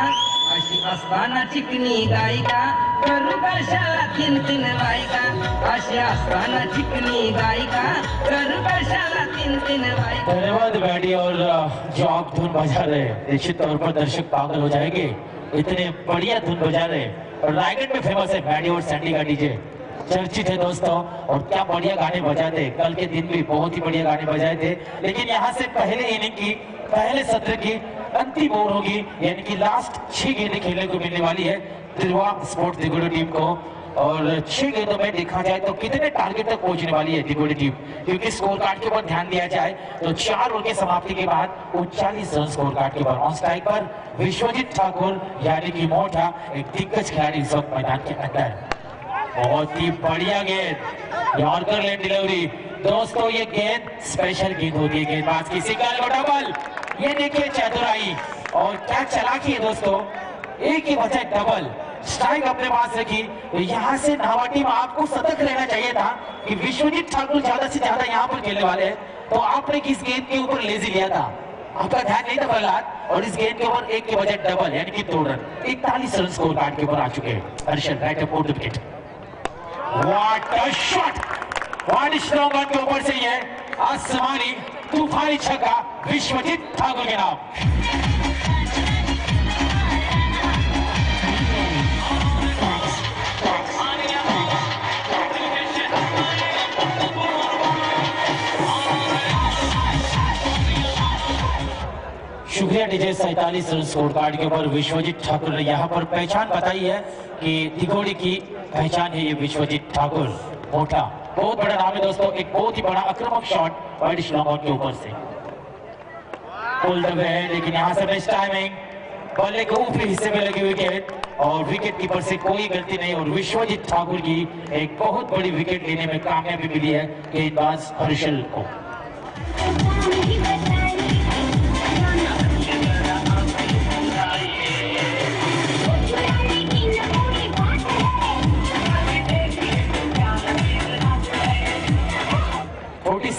अशी असताना चिकनी गायिका, करू कशाला 3-3 बायका, अशी असताना चिकनी गायिका, करू कशाला 3-3 बायका। धन्यवाद बैडी, और जो आप धुन बजा रहे हैं निश्चित तौर पर दर्शक पागल हो जाएंगे, इतने बढ़िया धुन बजा रहे हैं। और रायगढ़ में फेमस है बैडी और सैंडी का डीजे, चर्चित है दोस्तों, और क्या बढ़िया गाने बजाते हैं। कल के दिन भी बहुत ही बढ़िया गाने बजाए थे, लेकिन यहाँ से पहले इनिंग की, पहले सत्र की अंतिम ओवर होगी, यानी कि लास्ट 6 गेंदें खेलने को मिलने वाली है ध्रुवा स्पोर्ट्स तिकोड़ी टीम को। और 6 गेंदों में देखा जाए तो कितने टारगेट तक पहुंचने वाली है तिकोड़ी टीम, क्योंकि स्कोर कार्ड के ऊपर ध्यान दिया जाए तो 4 ओवर के समाप्ति के बाद 39 रन स्कोर कार्ड के ऊपर। ऑन स्ट्राइक पर विश्वजीत ठाकुर यानी कि मोटा, एक दिग्गज खिलाड़ी इस वक्त मैदान के अंदर। बहुत ही बढ़िया गेंद, यॉर्कर लेन डिलीवरी दोस्तों, ये गेंद स्पेशल गेंद होती है गेंदबाज की, सिंगल और डबल। ये देखिए चतुराई और क्या चालाकी है दोस्तों, एक ही बजाय डबल स्ट्राइक अपने पास रखी। तो यहाँ से नावा टीम आपको सतर्क रहना चाहिए था कि विश्वजीत ठाकुर ज्यादा से ज्यादा यहाँ पर खेलने वाले हैं, तो आपने किस गेंद के ऊपर लेजी लिया था, आपका ध्यान नहीं था प्रहलाद, और इस गेंद के ऊपर एक के बजाय डबल यानी कि 2 रन। 41 रन स्कोर कार्ड के ऊपर आ चुके हैं Harshal, right up fourth wicket. What a shot, what strong run के ऊपर से ये आसमानी तूफानी छक्का विश्वजीत ठाकुर के नाम। शुक्रिया डीजे। 47 रन स्कोर कार्ड के ऊपर विश्वजीत ठाकुर ने यहाँ पर पहचान बताई है कि तिकोड़ी की पहचान है ये विश्वजीत ठाकुर। मोटा बहुत बड़ा नाम है दोस्तों, एक बहुत ही बड़ा आक्रामक शॉट वाइड स्लॉग के ऊपर से पुल्ड हुए है, लेकिन यहाँ से मिस टाइमिंग, बल्ले के ऊपरी हिस्से में लगी विकेट और विकेट कीपर से कोई गलती नहीं, और विश्वजीत ठाकुर की एक बहुत बड़ी विकेट लेने में कामयाबी मिली है गेंदबाज हर्षल को।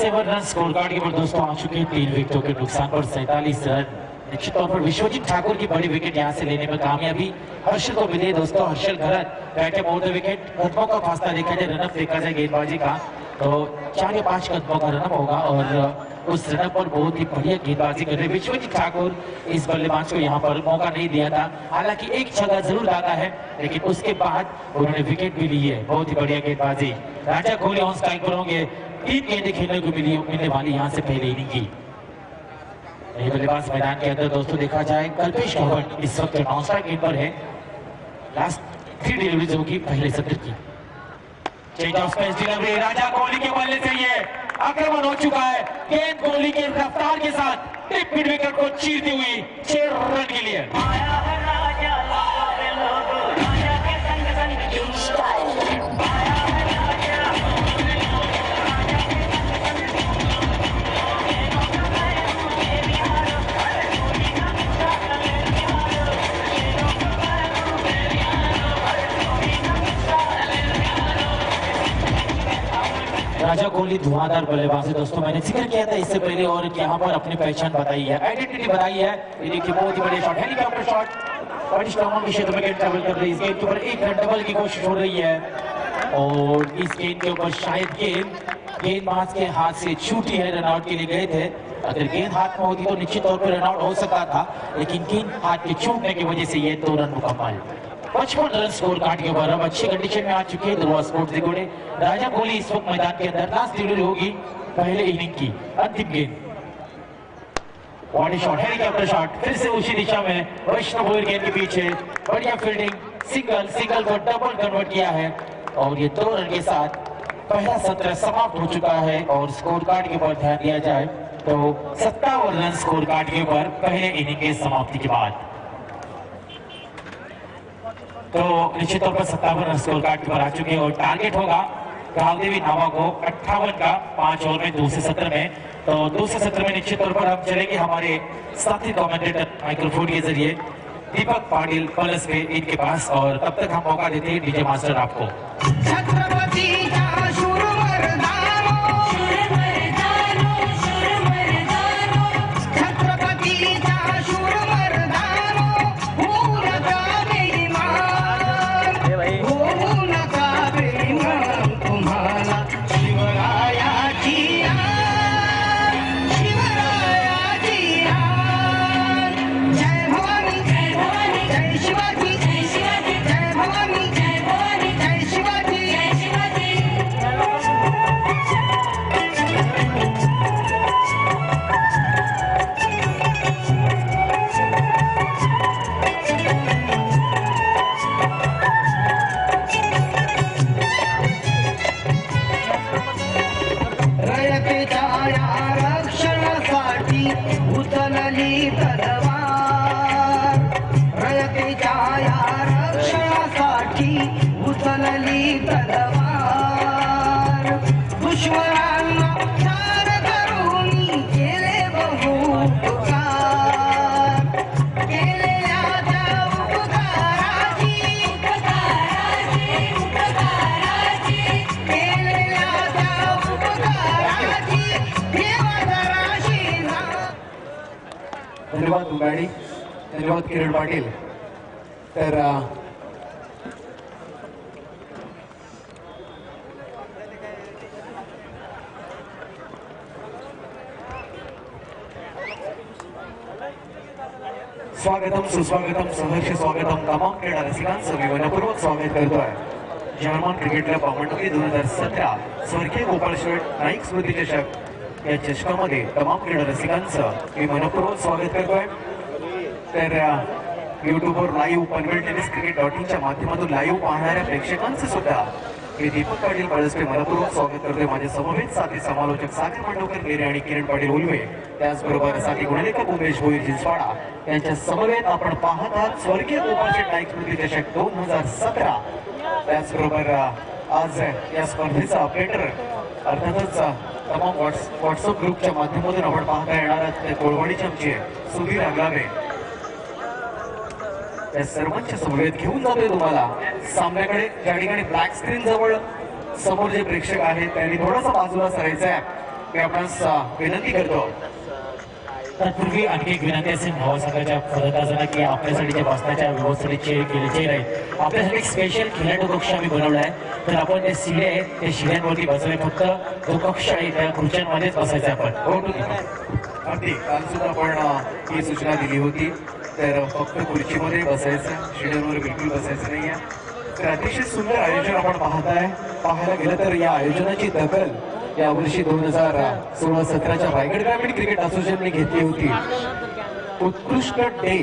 रन स्कोर कार्ड के ऊपर दोस्तों आ चुके हैं 3 विकेटों के नुकसान पर 47 रन। निश्चित तौर पर विश्वजीत ठाकुर की बड़ी विकेट यहां से लेने में कामयाबी हर्षल को मिली दोस्तों। हर्षल घरत बैठे मोड़ विकेट, कदमों का फासला देखा जाए, रनअप देखा जाए गेंदबाजी का तो 4 या 5 कदमों का रनअप होगा, और उस रनअप पर बहुत ही बढ़िया गेंदबाजी कर रहे विश्वजीत ठाकुर। इस बल्लेबाज को यहाँ पर मौका नहीं दिया था, हालांकि एक छक्का जरूर लगा है, लेकिन उसके बाद उन्होंने विकेट भी ली है। बहुत ही बढ़िया गेंदबाजी। राजा कोहली ऑन स्ट्राइक पर होंगे, 3 गेंदें खेलने को मिलने वाली यहाँ से पहले इनिंग की। ये बल्लेबाज मैदान के अंदर दोस्तों देखा जाए कल्पेश गहवट इस वक्त नॉन स्ट्राइक गेंद पर है। लास्ट 3 डिलीवरीज होगी पहले सत्र की। चेंज ऑफ स्पेस डिलीवरी राजा कोहली के बल्ले से ये आक्रमण हो चुका है। गेंद कोहली के रफ्तार के साथ टिप मिड विकेट को चीरती हुई 6 रन के लिए। राजा कोहली धुआंधार बल्लेबाज है दोस्तों, मैंने जिक्र किया था इससे पहले और यहाँ पर अपनी पहचान बताई है, आइडेंटिटी बताई है। ये देखिए बहुत ही बड़े शॉट, हेलीकॉप्टर शॉट बड़ी स्ट्रॉन्ग के क्षेत्र में गेंद ट्रेवल कर रही है। इस गेंद के ऊपर एक रन डबल की कोशिश हो रही है और इस गेंद के ऊपर शायद गेंदबाज के हाथ से छूटी है, रनआउट के लिए गए थे। अगर गेंद हाथ में होती तो निश्चित तौर पर रनआउट हो सकता था, लेकिन गेंद हाथ के छूटने की वजह से ये 2 रन मुकम्मल। 55 रन स्कोर कार्ड के ऊपर अब अच्छी कंडीशन में आ चुके हैं ध्रुवा स्पोर्ट्स दिगोड़े। राजा कोहली इस वक्त मैदान के अंदर लास्ट डिलीवरी होगी पहले इनिंग की अंतिम गेंद। बॉडी शॉट, हेलीकॉप्टर शॉट, फिर से उसी दिशा में वैष्णव गेंद के पीछे बढ़िया फील्डिंग, सिंगल को डबल कन्वर्ट किया है और ये 2 रन के साथ पहला सत्र समाप्त हो चुका है। और स्कोर कार्ड के ऊपर ध्यान दिया जाए तो 57 रन स्कोर कार्ड के ऊपर पहले इनिंग के समाप्ति के बाद। तो निश्चित तौर पर 57 रन स्कोर कार्ड के ऊपर आ चुके हैं और टारगेट होगा राहुल देवी नावा को 58 का 5 ओवर में दूसरे सत्र में। तो दूसरे सत्र में निश्चित तौर पर हम चलेंगे हमारे साथी कमेंटेटर माइक्रोफोन के जरिए दीपक पाटिल प्लस पे इनके पास, और तब तक हम मौका देते हैं डीजे मास्टर आपको। धन्यवाद उगाडी, धन्यवाद किरण पाटील। तर स्वागतम सुस्वागतम सहर्ष स्वागतम तमाम क्रीडा रसिकांचं मी मनपूर्वक स्वागत करतोय जर्मन क्रिकेट क्लब मंडळी 2017 स्वर्गीय गोपाळ शेठ नाईक स्मृती चषक या चषकामध्ये तमाम क्रीडा रसिकांचं मी मनपूर्वक स्वागत करतोय। तर यूट्यूबवर लाईव्ह पनवेल टेनिस क्रिकेट.in माध्यमातून लाईव्ह पाहणाऱ्या प्रेक्षकांचं सुद्धा मी दीपक पाटील पळसपे मनपूर्वक स्वागत करतोय। माझे समवेत साथी समालोचक सागर मांडवकर नेरे आणि किरण पाटील उलवे, त्याचबरोबर साथी गुणलेखक उमेश भोईर जिंजपाडा यांच्या समवेत आपण पाहत आहात स्वर्गीय गोपाळ शेठ नाईक स्मृती चषक 2017। त्याचबरोबर आज या स्पर्धेचा अपडेटर अर्थातच तमाम व्हॉट्सअप ग्रुपच्या माध्यमातून आपण पाहता येणार आहात कोळवाडीचे आमचे सुधीर आगलावे, त्या सर्वांच्या समवेत घेऊन जातोय तुम्हाला सामन्याकडे। ज्या ठिकाणी ब्लॅक स्क्रीन जवळ समोर जे प्रेक्षक आहेत त्यांनी थोडासा बाजूला सरायचं आहे, मी आपणास विनंती करतो। तत्पूर्वी आणखी एक विनंती असेल भावासंघाच्या फलंदाजांना की आपल्यासाठी जे बसण्याच्या व्यवस्थेचे केले राहील। आपल्यासाठी स्पेशल खेळाडू कक्ष आम्ही बनवला आहे, तर आपण जे शिडे आहेत त्या शिड्यांवरती बसले, फक्त जो कक्ष आहे त्या खुर्च्यांमध्येच बसायचं आपण। अगदी काल सुद्धा आपण ही सूचना दिली होती, तर फक्त खुर्चीमध्ये बसायचं, शिड्यांवर बिलकुल बसायचं नाही आहे। तर अतिशय सुंदर आयोजन आपण पाहताय। पाहायला गेलं तर या आयोजनाची दखल यावर्षी 2016-17च्या रायगड ग्रामीण क्रिकेट असोसिएशनने घेतली होती. उत्कृष्ट डे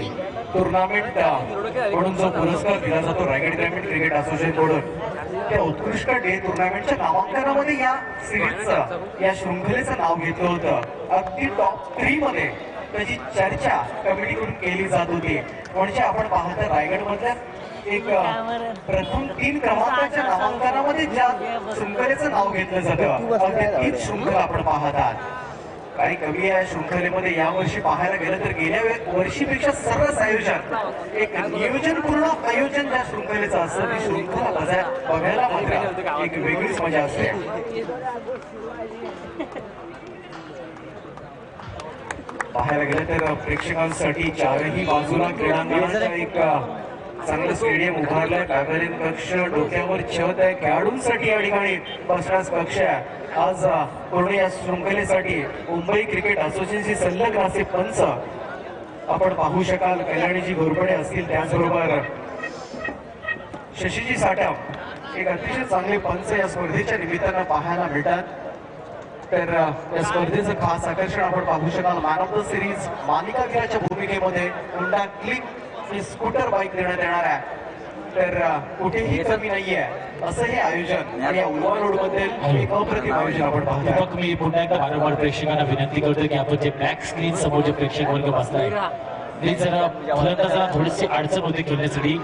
टुर्नामेंट म्हणून जो पुरस्कार दिला जातो रायगड ग्रामीण क्रिकेट असोसिएशन कडून, त्या उत्कृष्ट डे टुर्नामेंटच्या नामांकनामध्ये या सिरीजचं, या शृंखलेचं नाव घेतलं होतं. अगदी टॉप 3 मध्ये त्याची चर्चा कमिटीकडून केली जात होती. म्हणजे आपण पाहता रायगड मधल्या एक प्रथम 3 क्रमांकाच्या नामांकनामध्ये ज्या शृंखलेचं नाव घेतलं जातं, अगदी तीच शृंखला आपण पाहत आहात. काही कमी या शृंखलेमध्ये यावर्षी पाहायला गेलं तर गेल्या वर्षीपेक्षा सरस आयोजन, एक नियोजनपूर्ण आयोजन ज्या शृंखलेचं असतं, ती शृंखला बघायला मात्र एक वेगळीच मजा असते. पाहायला गेलं तर प्रेक्षकांसाठी चारही बाजूला क्रीडांगणाच्या एक चांगलं स्टेडियम उभारलंय, कागरीन कक्ष, डोक्यावर छत आहे, खेळाडूंसाठी या ठिकाणी बसण्यास कक्ष आहे. आज पूर्ण या शृंखलेसाठी मुंबई क्रिकेट असोसिएशनशी संलग्न असे पंच आपण पाहू शकाल. कल्याणीजी घोरपडे असतील, त्याचबरोबर शशीजी साठम, एक अतिशय चांगले पंच या स्पर्धेच्या निमित्तानं पाहायला मिळतात. तर या स्पर्धेचं खास आकर्षण आपण पाहू शकाल. मॅन ऑफ द सिरीज मालिकावीराच्या भूमिकेमध्ये होंडा क्लिक ही स्कूटर बाईक देण्यात येणार आहे. तर कुठेही कमी नाहीये असं हे आयोजन आणि या उल्वा रोड मध्ये एक अप्रतिम आयोजन आपण पाहतो. मी पुन्हा एकदा वारंवार प्रेक्षकांना विनंती करतो की आपण जे ब्लॅक स्क्रीन समोर जे प्रेक्षक वर्ग बसलाय ते जरा फलंदाजाला थोडीशी अडचण होते खेळण्यासाठी,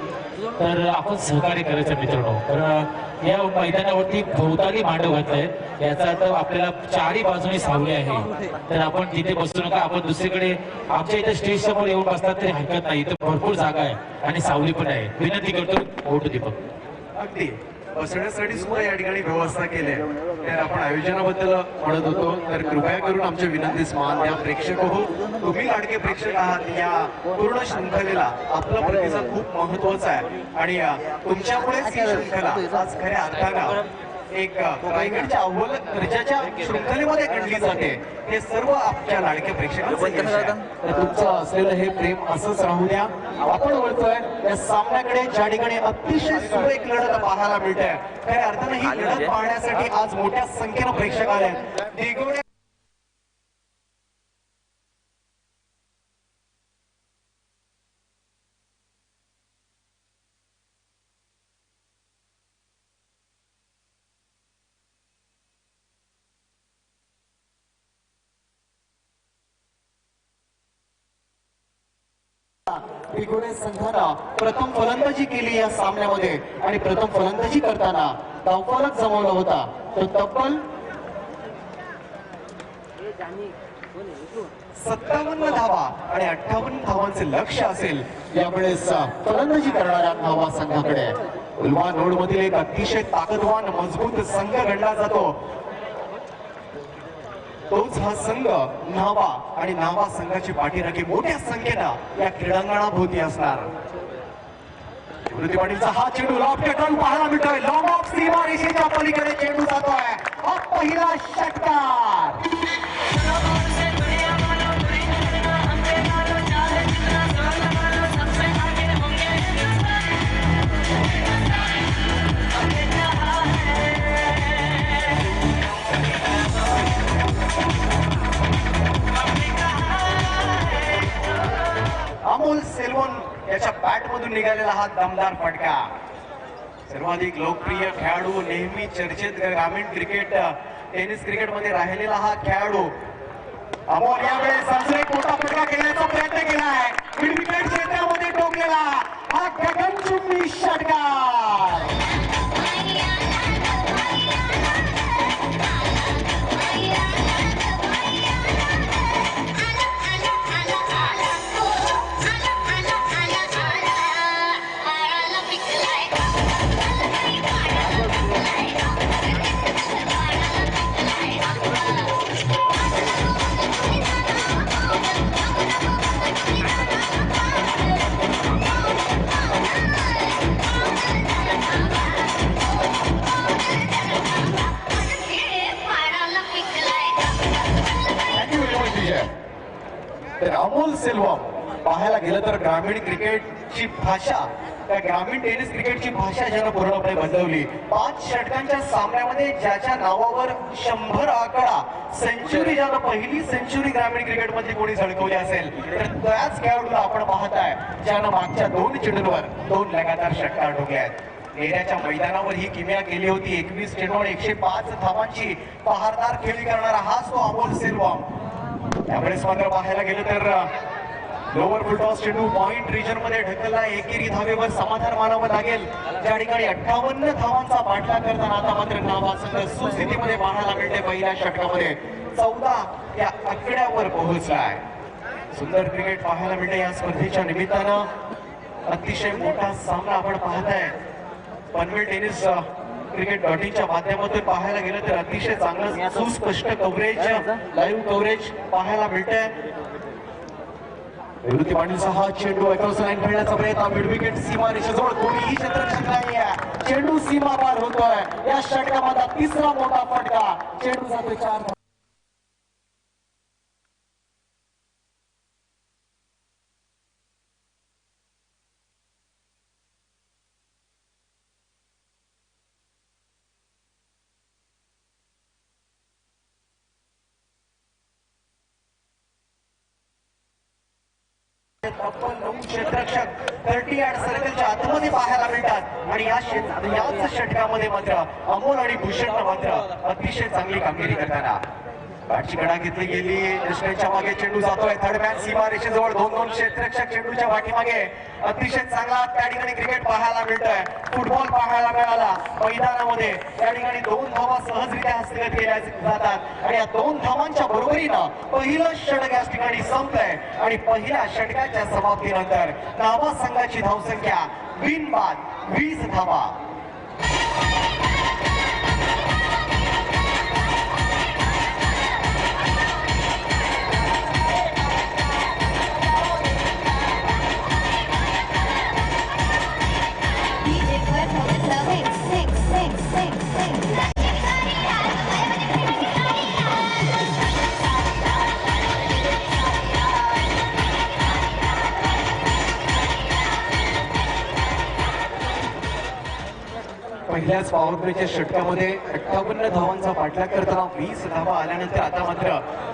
तर आपण सहकार्य करायचं मित्रांनो. तर या मैदानावरती भोवताली मांडव घातलाय, याचा अर्थ आपल्याला चारही बाजूने सावली आहे. तर आपण तिथे बसू नका, आपण दुसरीकडे आमच्या इथे स्टेज समोर येऊन बसतात तरी हरकत नाही. इथे भरपूर जागा आहे आणि सावली पण आहे. विनंती करतो, ओटू दीपक. अगदी बसण्यासाठी सुद्धा या ठिकाणी व्यवस्था केली आहे. तर आपण आयोजनाबद्दल म्हणत होतो, तर कृपया करून आमच्या विनंतीस मान द्या. प्रेक्षक हो, तुम्ही लाडके प्रेक्षक आहात. या पूर्ण शृंखलेला आपला प्रतिसाद खूप महत्वाचा आहे आणि तुमच्यामुळेच ही शृंखला आज खऱ्या अर्थानं एक रायगडच्या अव्वल दर्जाच्या शृंखलेमध्ये गणली जाते. हे सर्व आपल्या लाडक्या प्रेक्षकांचं यश आहे. तर तुमचं असलेलं हे प्रेम असंच राहू द्या. आपण वळतोय या सामन्याकडे, ज्या ठिकाणी अतिशय सुरेख लढत पाहायला मिळते. खऱ्या अर्थानं ही लढत पाहण्यासाठी आज मोठ्या संख्येनं प्रेक्षक आले. दिगोडे दिगोडे संघानं प्रथम फलंदाजी केली या सामन्यामध्ये आणि प्रथम फलंदाजी करताना धावफलक जमवला होता. तो तब्बल 57 धावा आणि 58 धावांचे लक्ष्य असेल यावेळेस फलंदाजी करणाऱ्या नावा संघाकडे. उल्वा नोड मधील एक अतिशय ताकदवान मजबूत संघ गणला जातो. तोच हा संघ न्हावा आणि न्हावा संघाची पाठीराखी मोठ्या संख्येनं या क्रीडांगणाभोवती असणार. निवृत्ती पाटीलचा हा चेंडू लॉफ्ट करून पाहायला मिळतोय. लॉंग ऑफ सीमा रेषेच्या पलीकडे चेंडू जातोय. हा पहिला षटकार. अमोल सेल्वन याच्या बॅट मधून निघालेला हा दमदार फटका. सर्वाधिक लोकप्रिय खेळाडू, नेहमी चर्चेत ग्रामीण क्रिकेट, टेनिस क्रिकेट मध्ये राहिलेला हा खेळाडू अमोल यावेळेस अजून एक मोठा फटका खेळण्याचा प्रयत्न केला आहे. मिड विकेट क्षेत्रामध्ये टोकलेला हा गगनचुंबी षटकार. तर अमोल सेल्वम पाहायला गेलं तर ग्रामीण क्रिकेटची भाषा त्या ग्रामीण टेनिस क्रिकेटची भाषा ज्यानं पूर्णपणे बदलवली. 5 षटकांच्या सामन्यामध्ये ज्याच्या नावावर 100 आकडा सेंचुरी, ज्यानं पहिली सेंचुरी ग्रामीण क्रिकेटमध्ये कोणी झळकवली असेल तर त्याच खेळाडूला आपण पाहताय ज्यानं मागच्या 2 चेंडूंवर 2 लगातार षटकार ठोकले आहेत. नेऱ्याच्या मैदानावर ही किमया केली होती. 21 चेंडूवर 105 धावांची पहारदार खेळी करणारा हाच तो अमोल सेल्वम. त्यावेळेस मात्र पाहायला गेलं तर लोअर फुलटॉस चेंडू पॉइंट रिजन मध्ये ढकलला. एकेरी धावेवर समाधान मानावं लागेल. ज्या ठिकाणी 58 धावांचा पाठलाग करताना आता मात्र नावा संघ सुस्थितीमध्ये पाहायला मिळते. पहिल्या षटकामध्ये 14 या आकड्यावर पोहोचलाय. सुंदर क्रिकेट पाहायला मिळते या स्पर्धेच्या निमित्तानं. अतिशय मोठा सामना आपण पाहताय. पनवेल टेनिस क्रिकेट.च्या माध्यमातून पाहायला गेलं तर अतिशय चांगलं सुस्पष्ट कव्हरेज, लाईव्ह कव्हरेज पाहायला मिळतंय. निवृत्ती पाटीलचा हा चेंडू अक्रॉस लाईन खेळण्याचा प्रयत्न. मिड विकेट सीमा रेषेजवळ कोणीही क्षेत्ररक्षक नाहीये. चेंडू सीमा पार होतोय. या षटकामध्ये तिसरा मोठा फटका. चेंडू जातोय 4. तब्बल 9 क्षेत्ररक्षक 30 सर्कलच्या आतमध्ये पाहायला मिळतात. आणि याच षटकामध्ये मात्र अमोल आणि भूषण मात्र अतिशय चांगली कामगिरी करताना बॅटची कडा घेतली गेली. यशवंतच्या मागे चेंडू जातोय. थर्ड मॅन सीमा रेषेजवळ 2-2 क्षेत्ररक्षक चेंडूच्या पाठीमागे. अतिशय चांगला त्या ठिकाणी क्रिकेट पाहायला मिळतोय. फुटबॉल पाहायला मिळाला मैदानामध्ये. त्या ठिकाणी 2 धावा सहजरित्या हस्तगत केल्या जातात आणि या 2 धावांच्या बरोबरीनं पहिलं षटक या ठिकाणी संपलंय. आणि पहिल्या षटकाच्या समाप्तीनंतर नावा संघाची धावसंख्या बिनबाद 20 धावा. पहिल्याच पॉवर प्लेच्या षटकामध्ये 58 धावांचा पाठलाग करताना 20 धावा आल्यानंतर आता मात्र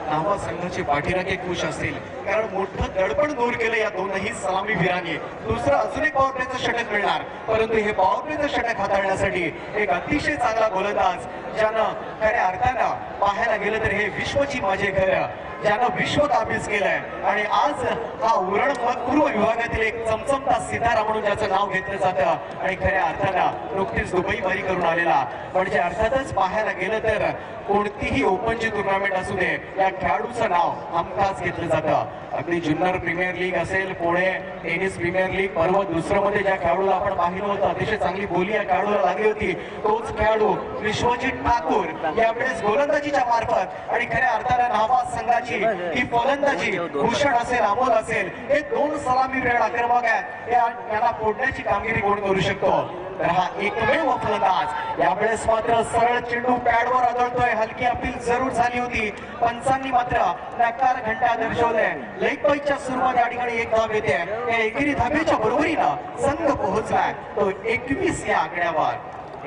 नावा संघाचे पाठीराखे खुश असतील. कारण मोठं दडपण दूर केलं या दोनही सलामीवीरांनी. दुसरं अजून एक पॉवर प्लेचं षटक मिळणार. परंतु हे पॉवर प्लेचं षटक हाताळण्यासाठी एक अतिशय चांगला गोलंदाज ज्यानं खऱ्या अर्थानं पाहायला गेलं तर हे विश्वची माझे घर, ज्यानं विश्व काबीज केलंय आणि आज हा उरण पूर्व विभागातील एक चमचमता सितारा म्हणून ज्याचं नाव घेतलं जातं आणि खऱ्या अर्थानं नुकतीच दुबई बारी करून आलेला. म्हणजे अर्थातच पाहायला गेलं तर कोणतीही ओपनची टुर्नामेंट असू दे या खेळाडूचं नाव हमखास घेतलं जातं. अगदी जुन्नर प्रीमियर लीग असेल, पुणे टेनिस प्रीमियर लीग पर्व दुसरं मध्ये ज्या खेळाडूला आपण पाहिलं होतं अतिशय चांगली बोली या खेळाडूला लागली होती, तोच खेळाडू विश्वजित ठाकूर यावेळेस गोलंदाजीच्या मार्फत आणि खऱ्या अर्थानं नावा संघाची ही फलंदाजी भूषण असेल, अमोल असेल, हे 2 सलामीवीर आक्रमक आहेत. यांना फोडण्याची कामगिरी कोण करू शकतो? तर हा एकमेव फलंदाज. यावेळेस मात्र सरळ चेंडू पॅडवर आदळतोय. हलकी अपील जरूर झाली होती. पंचांनी मात्र नकार घंटा दर्शवलाय. लेग बाईच्या सुरुवात या ठिकाणी 1 धाव येते. या एकेरी धावेच्या बरोबरीनं संघ पोहोचलाय तो 21 या आकड्यावर.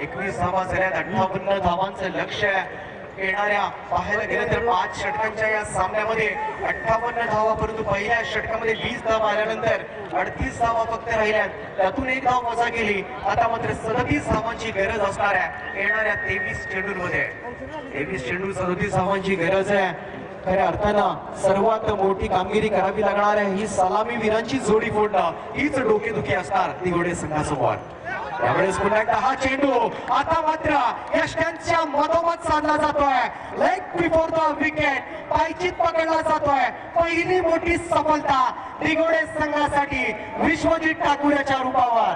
21 धावा झाल्यात. 58 धावांचं लक्ष्य येणाऱ्या पाहायला गेलं तर 5 षटकांच्या या सामन्यामध्ये 58 धावा, परंतु पहिल्या षटकामध्ये 20 धावा आल्यानंतर 38 धावा फक्त राहिल्यात. त्यातून 1 धाव वजा केली. आता मात्र 37 धावांची गरज असणार आहे येणाऱ्या 23 चेंडूंमध्ये. 23 चेंडू 37 धावांची गरज आहे. खऱ्या अर्थानं सर्वात मोठी कामगिरी करावी लागणार आहे. ही सलामी वीरांची जोडी फोडणं हीच डोकेदुखी असणार दिघोडे संघासमोर. यावेळेस पुन्हा एकदा हा चेंडू आता मात्र यष्टांच्या मधोमध साधला जातोय. लेग बिफोर द विकेट पायचीत पकडला जातोय. पहिली मोठी सफलता दिघोडे संघासाठी विश्वजित ठाकूरच्या रूपावर.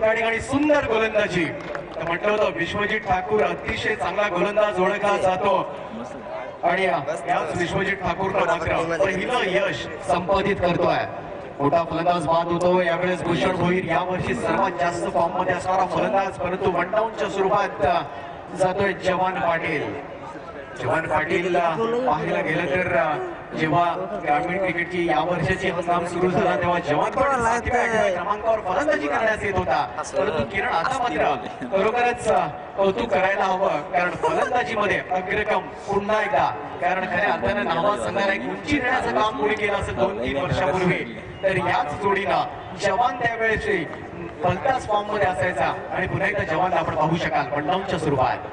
त्या ठिकाणी सुंदर गोलंदाजी तर म्हटलं होतं विश्वजित ठाकूर अतिशय चांगला गोलंदाज ओळखला जातो आणि याच विश्वजित ठाकूरनं मात्र पहिलं यश संपादित करतोय. मोठा फलंदाज बाद होतो यावेळेस भूषण भोईर यावर्षी सर्वात जास्त फॉर्म मध्ये असणारा फलंदाज, परंतु वन डाऊनच्या स्वरूपात जातोय जवान पाटील. जवान पाटील पाहायला गेलं तर जेव्हा ग्रामीण क्रिकेटची या वर्षाची हंगाम सुरू झाला तेव्हा जवान पाटील 7व्या क्रमांकावर फलंदाजी करण्यास येत होता, परंतु किरण आता मात्र खरोखरच कौतुक करायला हवं, कारण फलंदाजीमध्ये अग्रक्रम पुन्हा एकदा, कारण खऱ्या अर्थानं नावा संघाला एक उंची देण्याचं काम पुढे केलं असं 2-3 वर्षापूर्वी. तर याच जोडीनं जवान त्यावेळेस फलंदाज फॉर्म मध्ये असायचा आणि पुन्हा एकदा जवानला आपण पाहू शकाल वनडाऊनच्या स्वरूपात.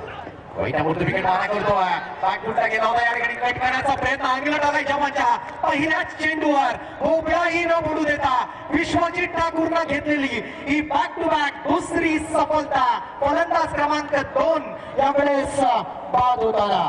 वैतामूर्ती विकेट मारा करतोय, बॅक फुटला गेला होता, या ठिकाणी कट करण्याचा प्रयत्न अंगलट आलाय जवानच्या पहिल्याच चेंडूवर. भोपळाही न पडू देता विश्वजित ठाकूरनं घेतलेली ही बॅक टू बॅक दुसरी सफलता. फलंदाज क्रमांक 2 यावेळेस बाद होताना.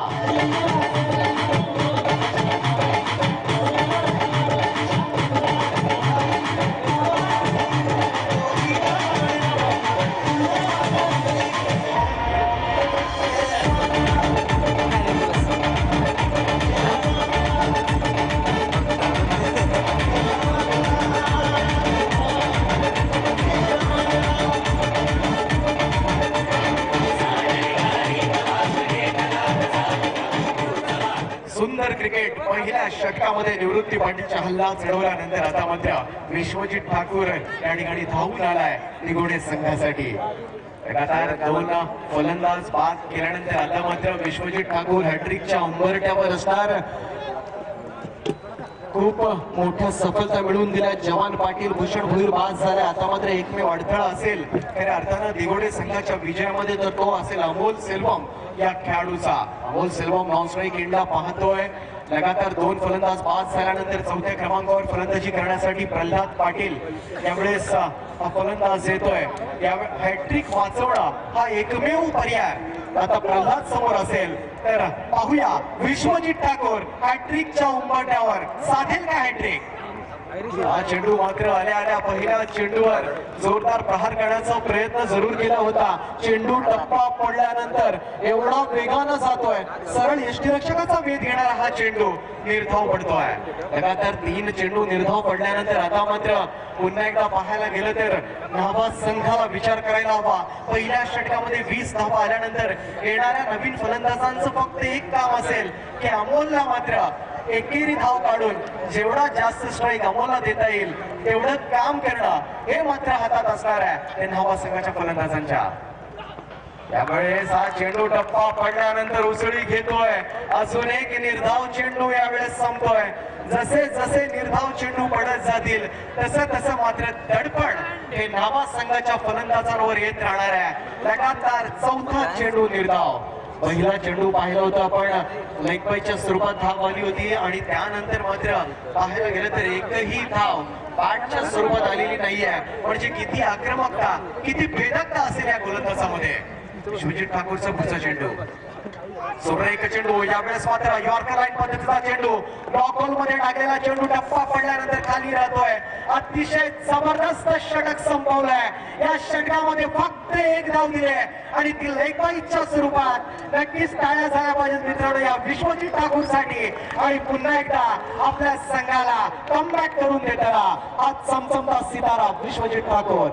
सुंदर क्रिकेट पहिल्या षटकामध्ये निवृत्ती पाटीलच्या हल्ला चढवल्यानंतर आता मात्र विश्वजित ठाकूर या ठिकाणी धावून आलाय निगोडे संघासाठी. लगातार 2 फलंदाज बाद केल्यानंतर आता मात्र विश्वजित ठाकूर हॅट्रिकच्या उंबरठ्यावर असणार. खूप मोठ्या सफलता मिळवून दिल्या जवान पाटील. भूषण भोईर बाद झाला. आता मात्र एकमेव अडथळा असेल खऱ्या अर्थानं दिगोडे संघाच्या विजयामध्ये तर तो असेल अमोल सेल्वम या खेळाडूचा. अमोल सेल्वम नॉन स्ट्राईक एंडला पाहतोय. लगातार 2 फलंदाज बाद झाल्यानंतर 4थ्या क्रमांकावर फलंदाजी करण्यासाठी प्रल्हाद पाटील यावेळेस हा फलंदाज येतोय. या हॅट्रिक वाचवणं हा एकमेव पर्याय आता प्रल्हाद समोर असेल. तर पाहूया विश्वजित ठाकूर हॅट्रिकच्या उंबरठ्यावर साधेल का हॅट्रिक. हा चेंडू मात्र आल्या आल्या पहिल्या चेंडूवर जोरदार प्रहार करण्याचा प्रयत्न जरूर केला होता. चेंडू टप्पा पडल्यानंतर एवढा वेगानं जातोय, सरळ यष्टीरक्षकाचा वेध घेणारा हा चेंडू निर्धाव पडतोय. लगातार 3 चेंडू निर्धाव पडल्यानंतर आता मात्र पुन्हा एकदा पाहायला गेलं तर नावा संघाला विचार करायला हवा. पहिल्या षटकामध्ये 20 धावा आल्यानंतर येणाऱ्या नवीन फलंदाजांचं फक्त एक काम असेल की अमोलला मात्र एकेरी धाव काढून जेवढा जास्त स्ट्राईक अमोलला देता येईल तेवढं काम करणं हे मात्र हातात असणार आहे नावा संघाच्या फलंदाजांच्या. यावेळेस हा चेंडू टप्पा पडल्यानंतर उसळी घेतोय. अजून एक निर्धाव चेंडू यावेळेस संपतोय. जसे जसे निर्धाव चेंडू पडत जातील तसं तसं मात्र दडपण हे नावा संघाच्या फलंदाजांवर येत राहणार आहे. लगातार 4था चेंडू निर्धाव. पहिला चेंडू पाहिला होता आपण लेग बायच्या स्वरूपात धाव आली होती आणि त्यानंतर मात्र पाहायला गेलं तर एकही धाव बॅटच्या स्वरूपात आलेली नाहीये. म्हणजे किती आक्रमकता किती भेदकता असेल या गोलंदाजामध्ये. विश्वजित ठाकूरचा पुढचा चेंडू सोडा एक चेंडू. यावेळेस मात्र यॉर्कर लाईन पद्धतीचा चेंडू लॉक होल मध्ये टाकलेला चेंडू टप्पा पडल्यानंतर खाली राहतोय. अतिशय जबरदस्त षटक संपवलंय. या षटकामध्ये फक्त 1 धाव दिले आणि ती लेग बाईच्या स्वरूपात. नक्कीच टाळ्या झाल्या पाहिजेत मित्रांनो या विश्वजित ठाकूर साठी. आणि पुन्हा एकदा आपल्या संघाला कमबॅक करून देताना हा चमचमता सितारा विश्वजित ठाकूर.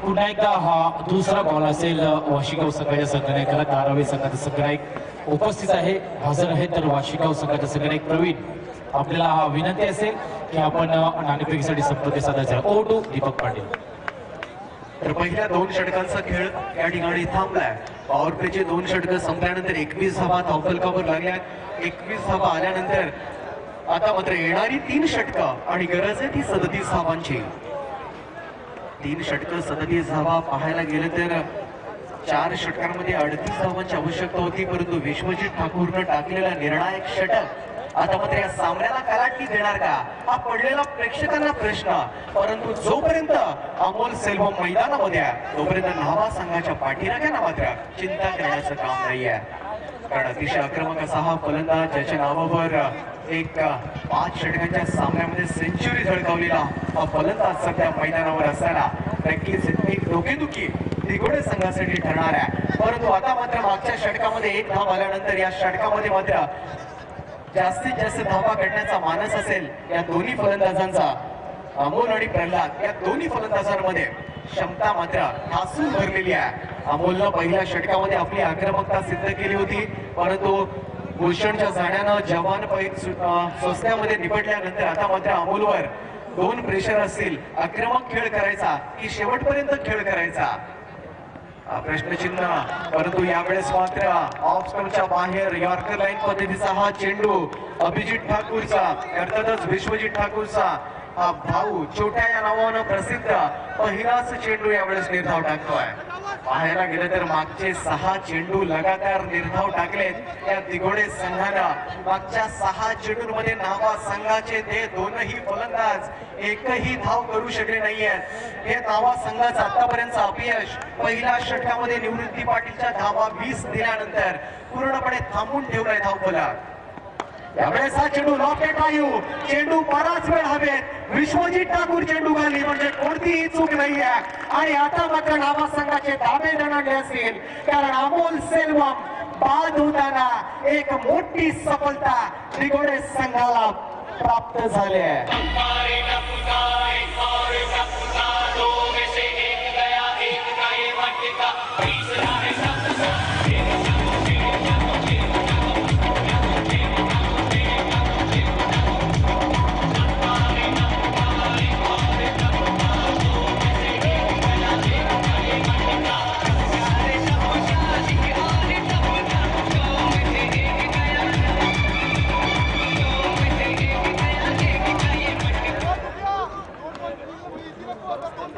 पुन्हा एकदा हा दुसरा बॉल असेल वाशिगाव संघाच्या संघाने करत. धारावी संघाचा संघनायक उपस्थित आहे, हजर आहे. तर वाशिगाव संघाचा संघनायक प्रवीण, आपल्याला हा विनंती असेल की आपण नाणेफेकीसाठी संपर्क साधायचा. Over to Deepak Patil. तर पहिल्या 2 षटकांचा खेळ या ठिकाणी थांबलाय. पॉवर प्लेचे 2 षटकं संपल्यानंतर 21 धावा धावफलकावर लागल्या. 21 धावा आल्यानंतर आता मात्र येणारी 3 षटकं आणि गरज आहे ती 37 धावांची. 3 षटकं 37 धावा पाहायला गेलं तर 4 षटकांमध्ये 38 धावांची आवश्यकता होती, परंतु विश्वजित ठाकूरनं टाकलेला निर्णायक षटक आता मात्र या सामन्याला कलाटणी देणार का, हा पडलेला प्रेक्षकांना प्रश्न. परंतु जोपर्यंत अमोल सेल्वम मैदानामध्ये आहे तोपर्यंत न्हावा संघाच्या पाठीराख्यांना मात्र चिंता करण्याचं काम नाहीये. कारण अतिशय आक्रमक असा हा फलंदाज ज्याच्या नावावर एक 5 षटकांच्या सामन्यामध्ये सेंचुरी झळकावलेला हा फलंदाज सध्या मैदानावर असताना नक्कीच एक डोकेदुखी दिघोडे संघासाठी ठरणार आहे. परंतु आता मात्र मागच्या षटकामध्ये 1 धाव आल्यानंतर या षटकामध्ये मात्र जास्तीत जास्त धावा काढण्याचा मानस असेल या दोन्ही फलंदाजांचा. अमोल आणि प्रल्हाद या दोन्ही फलंदाजांमध्ये क्षमता मात्र ठासून भरलेली आहे. अमोलनं पहिल्या षटकामध्ये आपली आक्रमकता सिद्ध केली होती, परंतु भूषणच्या जाण्यानं जवान सोसण्यामध्ये निपटल्यानंतर आता मात्र अमोलवर 2 प्रेशर असतील. आक्रमक खेळ करायचा की शेवटपर्यंत खेळ करायचा प्रश्नचिन्ह. परंतु यावेळेस मात्र ऑफ स्टंपच्या बाहेर यॉर्कर लाईन पद्धतीचा हा चेंडू अभिजित ठाकूरचा, अर्थातच विश्वजित ठाकूरचा हा भाऊ छोट्या या नावानं प्रसिद्ध पहिलाच चेंडू यावेळेस निर्धाव टाकतोय. पाहायला गेलं तर मागचे 6 चेंडू लगातार निर्धाव टाकलेत या दिघोडे संघानं. मागच्या 6 चेंडूंमध्ये न्हावा संघाचे ते दोनही फलंदाज एकही धाव करू शकले नाहीयेत. हे न्हावा संघाचं आतापर्यंतचं अपयश पहिल्या षटकामध्ये निवृत्ती पाटीलच्या धावा 20 दिल्यानंतर पूर्णपणे थांबून ठेवलाय धावफलक. यावेळेस हा चेंडू लॉकेट आयु चेंडू बराच वेळ हवेत. विश्वजित ठाकूर चेंडू घाली म्हणजे कोणतीही चूक नाहीये. आणि आता मात्र न्हावा संघाचे धाबे दणाणले असतील, कारण अमोल सेल्वम बाद होताना एक मोठी सफलता दिघोडे संघाला प्राप्त झाली आहे.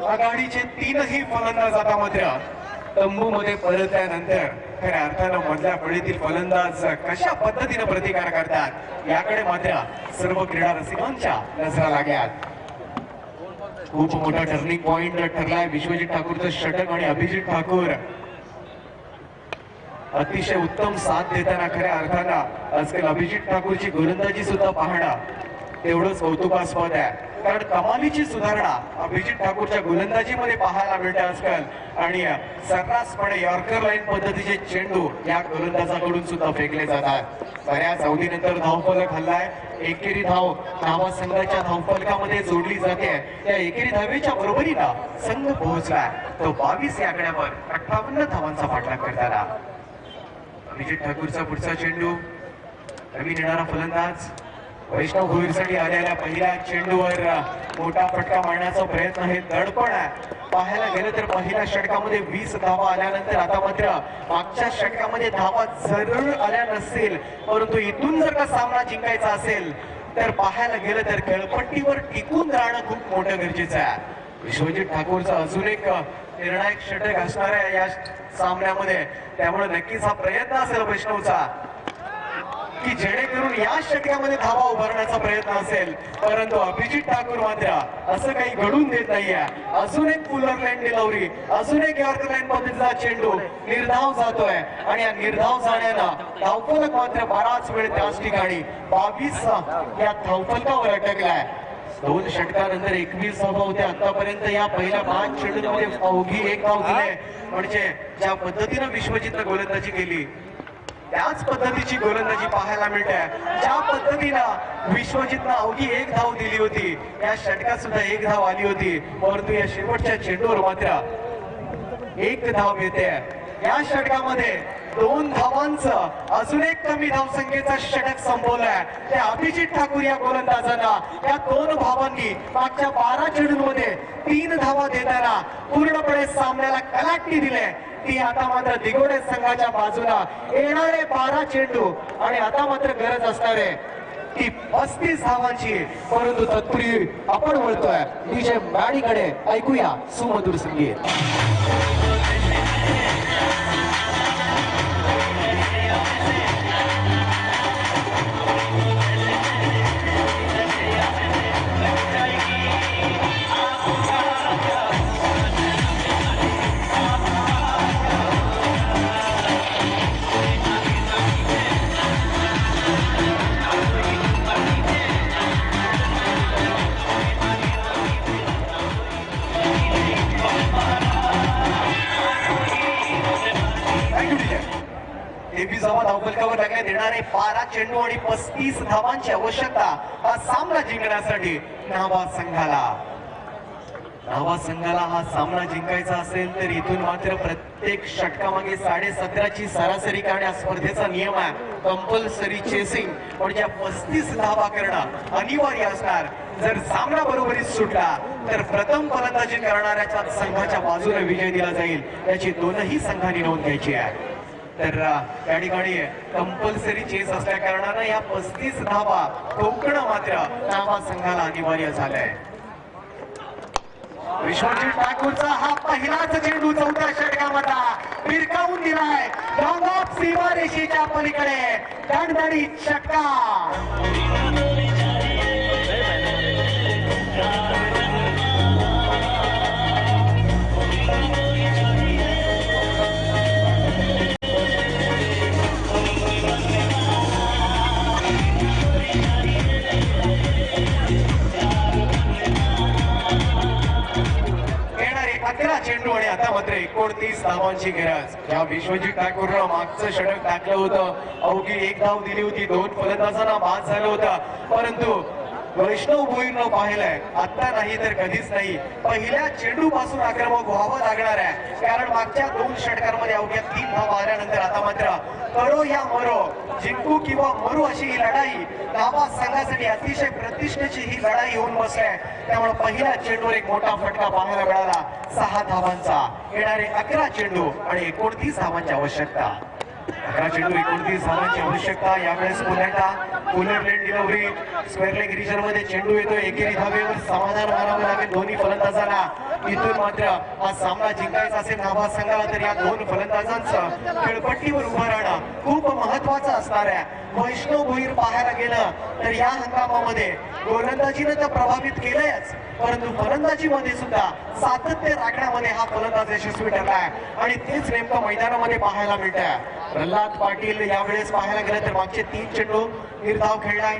आघाडीचे 3ही फलंदाज आता मात्र तंबू मध्ये परतल्यानंतर खऱ्या अर्थानं मधल्या फळीतील फलंदाज कशा पद्धतीने प्रतिकार करतात याकडे मात्र सर्व क्रीडा रसिकांच्या नजरा लागल्यात. खूप मोठा टर्निंग पॉइंट ठरलाय विश्वजित ठाकूरचं षटक आणि अभिजित ठाकूर अतिशय उत्तम साथ देताना खऱ्या अर्थानं आजकाल अभिजित ठाकूरची गोलंदाजी सुद्धा पाहणं तेवढंच कौतुकास्पद आहे. कारण कमालीची सुधारणा अभिजित ठाकूरच्या गोलंदाजीमध्ये पाहायला मिळते आजकाल. आणि सर्रासपणे यॉर्कर लाईन पद्धतीचे चेंडू या गोलंदाजाकडून सुद्धा फेकले जातात. बऱ्याच अवधीनंतर धावफलक हल्लाय. एकेरी धाव न्हावा संघाच्या धावफलकामध्ये जोडली जाते. त्या एकेरी धावेच्या बरोबरीनं संघ पोहोचलाय तो 22 या आकड्यावर 58 धावांचा पाठलाग करताना. अभिजित ठाकूरचा पुढचा चेंडू, नवीन येणारा फलंदाज वैष्णव भोईरसाठी आलेल्या पहिल्या चेंडूवर मोठा फटका मारण्याचा प्रयत्न हे दडपण आहे. पाहायला गेलं तर पहिल्या षटकामध्ये 20 धावा आल्यानंतर आता मात्र मागच्या षटकामध्ये धावा जरूर आल्या नसतील, परंतु इथून जर का सामना जिंकायचा असेल तर पाहायला गेलं तर खेळपट्टीवर टिकून राहणं खूप मोठं गरजेचं आहे. विश्वजित ठाकूरचा अजून एक निर्णायक षटक असणार आहे या सामन्यामध्ये, त्यामुळे नक्कीच हा प्रयत्न असेल वैष्णवचा की जेणेकरून या षटकामध्ये धावा उभारण्याचा प्रयत्न असेल. परंतु अभिजित ठाकूर मात्र असं काही घडून देत नाहीये. अजून एक फुलर लाईन डिलिव्हरी, अजून एक यॉर्कर लाईन पद्धतीचा चेंडू निर्धाव जातोय आणि या निर्धाव जाण्यानं धावफलक मात्र बराच वेळ त्याच ठिकाणी 22 या धावफलकावर अटकलाय. 2 षटकानंतर 21 धावा होत्या आतापर्यंत. या पहिल्या 5 चेंडूमध्ये अवघी 1 धाव दिले. म्हणजे ज्या पद्धतीनं विश्वजितनं गोलंदाजी केली त्याच पद्धतीची गोलंदाजी पाहायला मिळते. ज्या पद्धतीनं विश्वजितनं अवघी 1 धाव दिली होती या षटकात सुद्धा 1 धाव आली होती, परंतु या शेवटच्या चेंडूवर मात्र 1 धाव मिळते. या षटकामध्ये 2 धावांचं अजून एक कमी धावसंख्येचा षटक संपवलाय त्या अभिजित ठाकूर या गोलंदाजांना. या 2 धावांनी मागच्या 12 चेंडूंमध्ये 3 धावा देताना पूर्णपणे सामन्याला कलाटणी दिले. ती आता मात्र दिघोडे संघाच्या बाजूला येणारे 12 चेंडू आणि आता मात्र गरज असणारे ती 35 धावांची. परंतु तत्पूर्वी आपण वळतोय डीजे मॅडीकडे, ऐकूया सुमधुर संगीत. 26 धावा धावफलकावर लागल्या. देणारे 12 चेंडू आणि 35 धावांची आवश्यकता हा सामना जिंकण्यासाठी नावा संघाला हा सामना जिंकायचा असेल तर इथून मात्र प्रत्येक षटकामागे 17.5ची सरासरी करण्या स्पर्धेचा नियम आहे. कंपल्सरी चेसिंग म्हणजे 35 धावा करणं अनिवार्य असणार. जर सामना बरोबरीत सुटला तर प्रथम फलंदाजी करणाऱ्याच्या संघाच्या बाजूने विजय दिला जाईल. याची दोनही संघांनी नोंद घ्यायची आहे. तर या ठिकाणी कंपल्सरी चेस असल्या कारणानं या 35 धावा ठोकणं मात्र नावा संघाला अनिवार्य झालंय. विश्वजित ठाकूरचा हा पहिलाच चेंडू चौथ्या षटकामधला फिरकावून दिलाय. लॉंग ऑफ सीमारेषेच्या पलीकडे दणदणीत षटकार. चेंडू आणि आता मात्र 29 धावांची गरज. या विश्वजित ठाकूरनं मागचं षटक टाकलं होतं. अवघी 1 धाव दिली होती. 2 फलंदाजांना बाद झालं होतं. परंतु वैष्णव भोईरनं पाहिलंय आता नाही तर कधीच नाही. पहिल्या चेंडू पासून आक्रमक व्हावं लागणार आहे. कारण मागच्या 2 षटकांमध्ये अवघ्या 3 धावा आल्यानंतर आता मात्र करो या मरो, जिंकू किंवा मरू अशी ही लढाई नावा संघासाठी अतिशय प्रतिष्ठेची ही लढाई होऊन बसली. त्यामुळे पहिल्या चेंडूवर एक मोठा फटका पाहायला मिळाला. 6 धावांचा. येणारे 11 चेंडू आणि 29 धावांची आवश्यकता. 11 चेंडू 29 धावांची आवश्यकता. यावेळेस पुन्हा पुलर late delivery square leg region मध्ये चेंडू येतोय. एकेरी धावेवर समाधान मानावं लागेल दोन्ही फलंदाजांना. इथून मात्र हा सामना जिंकायचा असेल नावा संघाला तर या 2 फलंदाजांचं खेळपट्टीवर उभं राहणं खूप महत्वाचं असणार आहे. वैष्णव भोईर पाहायला गेलं तर या हंगामामध्ये गोलंदाजीनं तर प्रभावित केलंयच, परंतु फलंदाजीमध्ये सुद्धा सातत्य राखण्यामध्ये हा फलंदाज यशस्वी ठरलाय आणि तेच नेमकं मैदानामध्ये पाहायला मिळत आहे. प्रल्हाद पाटील यावेळेस पाहायला गेलं तर मागचे 3 चेंडू निर्धाव खेळलाय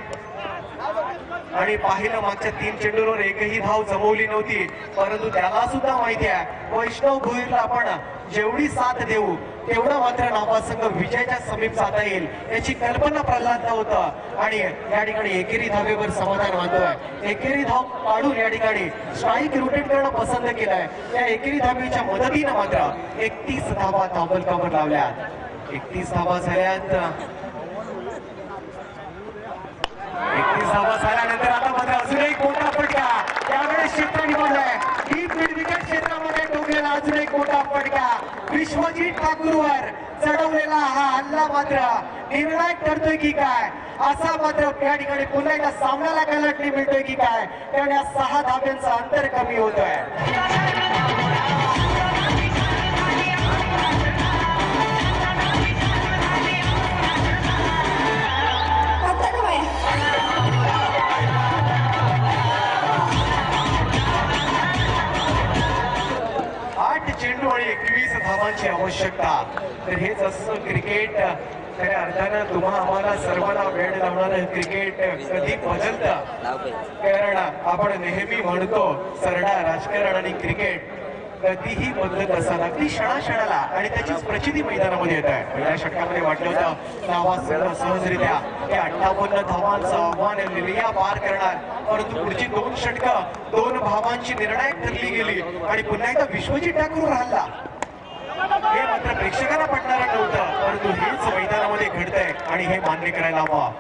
आणि पाहिलं मागच्या 3 चेंडूवर एकही धाव जमवली नव्हती. परंतु त्याला सुद्धा माहिती आहे वैष्णव भोईरला आपण जेवढी साथ देऊ तेवढं मात्र नावा संघ विजयाच्या समीप जाता येईल याची कल्पना प्रल्हादला होतं आणि या ठिकाणी एकेरी धावेवर समाधान मानतोय. एकेरी धाव काढून या ठिकाणी स्ट्राईक रोटेट करणं पसंत केलंय. या एकेरी धावेच्या मदतीनं मात्र 31 धावा धावफलकावर लावल्यात. 31 धावा झाल्यात. 31 धावा झाल्यानंतर आता मात्र अजून एक मोठा फटका यावेळेस क्षेत्र निवडलाय. डीप मिड विकेट क्षेत्रामध्ये टोकलेला अजून एक मोठा फटका विश्वजित ठाकूरवर चढवलेला हा हल्ला मात्र निर्णायक ठरतोय की काय, असा मात्र या ठिकाणी पुन्हा एकदा सामन्याला कलाटणी मिळतोय की काय, कारण या 6 धाब्यांचं अंतर कमी होतोय. चेंडू आणि 21 धावांची आवश्यकता. तर हेच असं क्रिकेट खऱ्या अर्थानं तुम्हा आम्हाला सर्वांना वेळ लावणारं क्रिकेट कधी बदलतं. कारण आपण नेहमी म्हणतो सरडा राजकारण आणि क्रिकेट कधीही बदलत असताना अगदी क्षणाक्षणाला आणि त्याचीच प्रचिती मैदानामध्ये येत आहे. पहिल्या षटकामध्ये वाटलं होतं नावा संघ सहजरित्या त्या 58 धावांचं आव्हान लिलिया पार करणार, परंतु पुढची 2 षटकं 2 भावांची निर्णायक ठरली गेली आणि पुन्हा एकदा विश्वजित ठाकूर हल्ला. हे मात्र प्रेक्षकांना पटणार नव्हतं, परंतु हेच मैदानामध्ये घडतंय आणि हे मान्य करायला हवं.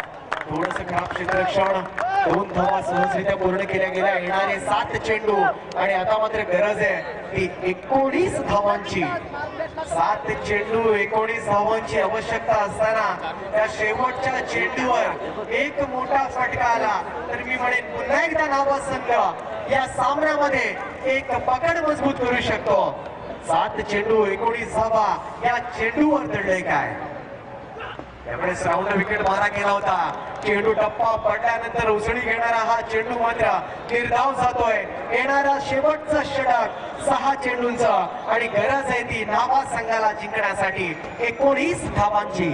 थोडस खराब क्षेत्ररक्षण. 2 धावा सहजरित्या पूर्ण केल्या गेल्या. येणारे 7 चेंडू आणि आता मात्र गरज आहे ती 19 धावांची. 7 चेंडू 19 धावांची आवश्यकता असताना त्या शेवटच्या चेंडूवर एक मोठा फटका आला तर मी म्हणेन पुन्हा एकदा नावा संघ या सामन्यामध्ये एक पकड मजबूत करू शकतो. 7 चेंडू 19 धावा या चेंडूवर दडले काय. त्यावेळेस राऊंड विकेट मारा केला होता. चेंडू टप्पा पडल्यानंतर उसळी घेणारा हा चेंडू मात्र निर्धाव जातोय. येणारा शेवटचा षटक 6 चेंडूंचा आणि गरज आहे ती नावा संघाला जिंकण्यासाठी 19 धावांची.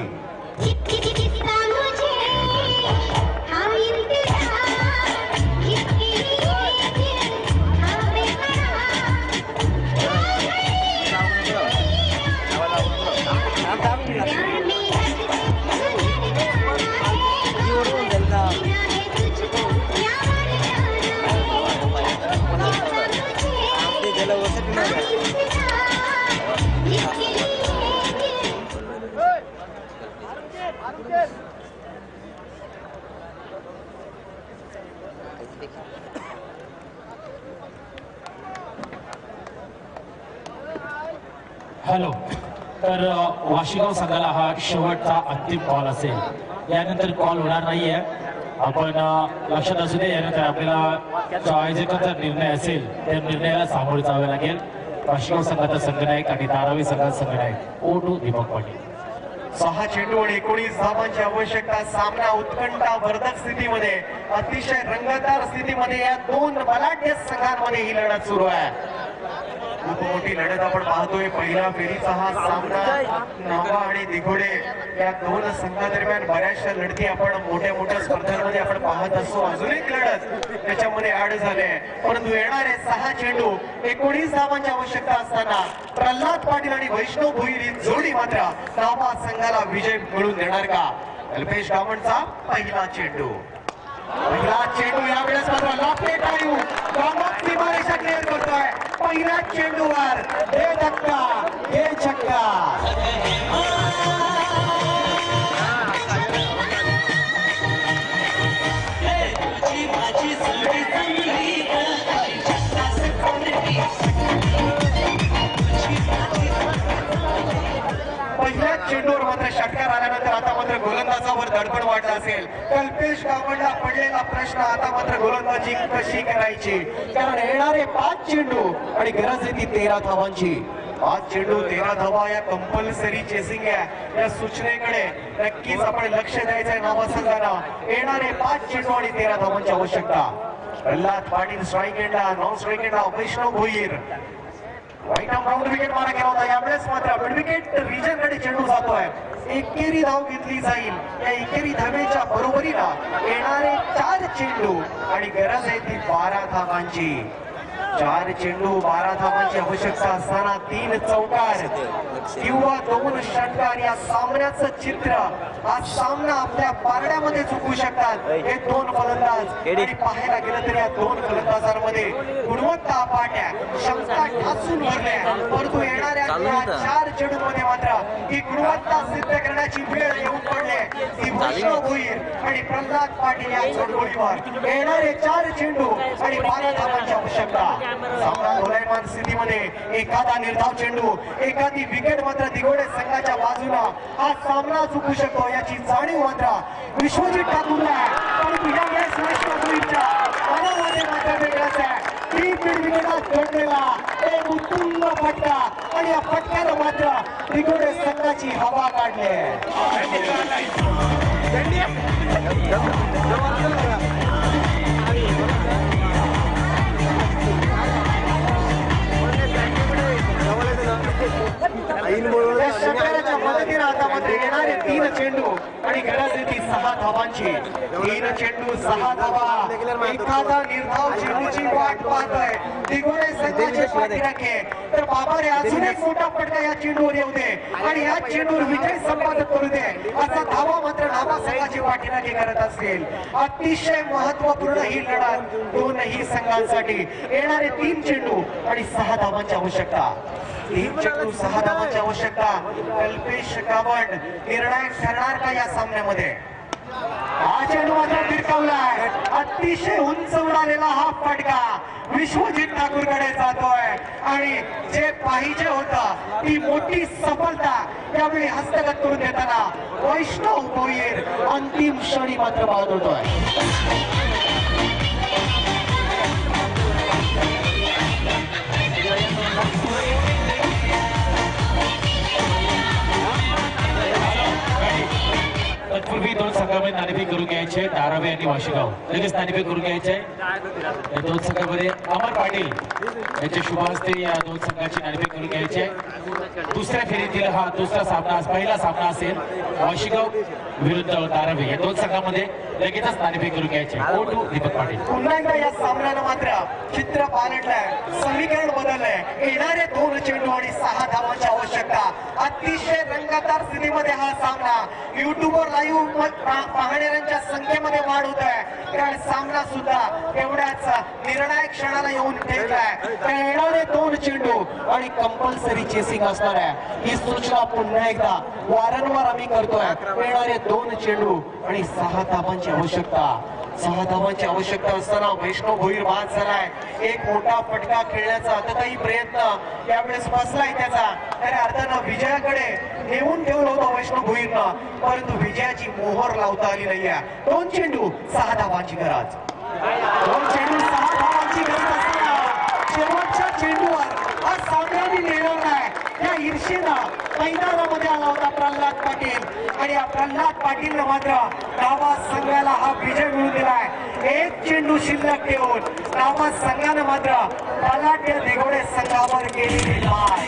हॅलो. तर वाशीगाव संघाला हा शेवटचा अंतिम कॉल असेल, यानंतर कॉल होणार नाहीये. आपण लक्षात असू दे, यानंतर आपल्याला जो आयोजकांचा निर्णय असेल त्या निर्णयाला सामोरे जावे लागेल. वाशीगाव संघाचा संघनायक आणि धारावी संघाचा संघनायक O2 दीपक पाटील. 6 चेंडू आणि 19 धावांची आवश्यकता. सामना उत्कंठावर्धक स्थितीमध्ये, अतिशय रंगतदार स्थितीमध्ये या दोन बलाढ्य संघांमध्ये ही लढत सुरू आहे. खूप मोठी लढत आपण पाहतोय. पहिला फेरीचा हा सामना नावा आणि दिघोडे या दोन संघादरम्यान बऱ्याचशा लढती आपण मोठ्या मोठ्या स्पर्धांमध्ये आपण पाहत असतो. अजून एक लढत त्याच्यामध्ये ऍड झाले, परंतु येणारे 6 चेंडू 19 धावांची आवश्यकता असताना प्रल्हाद पाटील आणि वैष्णव भोईर ही जोडी मात्र नावा संघाला विजय मिळवून देणार का? कल्पेश गावंडचा पहिला चेंडू यावेळेस मात्र लापले टाळू गावात सीमारेषा क्लिअर करतोय. पहिल्या चेंडूवर हे धक्का, हे छक्का. पहिल्या चेंडूवर मात्र षटकार आल्यानंतर आता मात्र गोलंदाजावर दडपण वाढलं असेल. कल्पेश गावंडला पडलेला प्रश्न आता मात्र गोलंदाजी कशी करायची, कारण येणारे 5 चेंडू आणि गरज आहे ती 13 धावांची. 5 चेंडू 13 धावा या कंपल्सरी चेसिंग आहे. या सूचनेकडे नक्कीच आपण लक्ष द्यायचंय नावा संघाला. येणारे 5 चेंडू आणि 13 धावांची आवश्यकता. प्रल्हाद पाटील स्ट्राईक एंडला, नॉन स्ट्राईक एंडला Vaishnav Bhoir. Right arm round wicket मारा केला होता. यावेळेस मात्र मिड विकेट रिजन कडे चेंडू जातोय. एकेरी धाव घेतली जाईल. या एकेरी धावेच्या बरोबरीला येणारे 4 चेंडू आणि गरज आहे ती 12 धावांची. 4 चेंडू 12 धावांची आवश्यकता असताना 3 चौकार किंवा 2 षटकार या सामन्याचं चित्र, हा सामना आपल्या पारड्यामध्ये चुकू शकतात हे 2 फलंदाज. आणि पाहायला गेलं तर या 2 फलंदाजांमध्ये गुणवत्ता अपाट्या, क्षमता ठासून भरल्या, परंतु येणाऱ्या 4 चेंडूंमध्ये मात्र ही गुणवत्ता सिद्ध करण्याची वेळ येऊन पडले. ती वैष्णव भोईर आणि प्रल्हाद पाटील या चोडगोळीवर. येणारे 4 चेंडू आणि 12 धावांची आवश्यकता. सामना दोलायमान स्थितीमध्ये एखादा निर्धाव चेंडू, एखादी विकेट मात्र दिघोडे संघाच्या बाजूला हा सामना चुकू शकतो याची जाणीव मात्र विश्वजित ठाकूरला आहे. परंतु यावेळेस वैष्णव भोईरच्या मनामध्ये मात्र वेगळाच आहे. 3 विकेटात जोडलेला एक उत्तुंग फटका आणि या फटक्यानं मात्र दिघोडे संघाची हवा काढली आहे. षटकाराच्या मदतीने आता मात्र येणारे 3 चेंडू आणि गरज आहे ती 6 धावांची. 3 चेंडू 6 धावा. एखादा निर्धाव चेंडूची वाट पाहतोय दिघोडे संघाचे पाठीराखे. तर बाबा रे अजून एक मोठा फटका या चेंडूवर येऊ दे आणि या चेंडूवर विजय संपादन करू दे असा धावा मात्र नावा संघाची पाठीराखे करत असेल. अतिशय महत्वपूर्ण ही लढत दोनही संघांसाठी. येणारे 3 चेंडू आणि 6 धावांची आवश्यकता. 3 चेंडू 6 धावांची आवश्यकता. कल्पेश गावंड निर्णायक ठरणार का या सामन्यामध्ये? हा चेंडू मात्र फिरकावलाय. अतिशय उंच उडालेला हा फटका विश्वजित ठाकूरकडे जातोय आणि जे पाहिजे होतं ती मोठी सफलता यावेळी हस्तगत करून देताना वैष्णव भोईर अंतिम क्षणी मात्र बाद होतोय. तत्पूर्वी 2 संघामध्ये नाणेफेक करून घ्यायचे, धारावी आणि वाशीगाव. लगेच नाणेफेक करून घ्यायचे. या 2 संघामध्ये अमर पाटील यांच्या शुभ हस्ते या 2 संघाची नाणेफेक करून घ्यायचे. दुसऱ्या फेरीतील हा दुसरा सामना, पहिला सामना असेल वाशीगाव विरुद्ध धारावी. या 2 संघामध्ये लगेचच नाणेफेक करून घ्यायचे. O2 दीपक पाटील. पुन्हा एकदा या सामन्यानं मात्र चित्र पालटलंय, समीकरण बदललंय. येणारे 2 चेंडू आणि 6 धावांची आवश्यकता. अतिशय रंगतदार स्थितीमध्ये हा सामना. युट्यूबवर लाईव्ह पाहणाऱ्यांच्या संख्येमध्ये वाढ होत आहे, कारण सामना सुद्धा एवढ्याच निर्णायक क्षणाला येऊन ठेवलाय. येणारे 2 चेंडू आणि कंपल्सरी चेसिंग असणार आहे. ही सूचना पुन्हा एकदा वारंवार आम्ही करतोय. येणारे 2 चेंडू आणि 6 धावांची आवश्यकता. 6 धावांची आवश्यकता असताना वैष्णव भोईर बाद झालाय. एक मोठा फटका खेळण्याचा आताही प्रयत्न यावेळेस फसलाय त्याचा. खऱ्या अर्थानं विजयाकडे नेऊन ठेवलं होतं वैष्णव भोईरनं, परंतु विजयाची मोहर लावता आली नाहीये. 2 चेंडू 6 धावांची गरज. 2 चेंडू 6 धावांची गरज असताना शेवटच्या चेंडूवर आज सामन्याने निर्णय त्या ईर्षेनं मैदानामध्ये आला होता प्रल्हाद पाटील, आणि या प्रल्हाद पाटीलनं मात्र डावा संघाला हा विजय मिळवून दिलाय. 1 चेंडू शिल्लक ठेवून डावा संघानं मात्र बलाढ्य दिघोडे संघावर केलेली मात.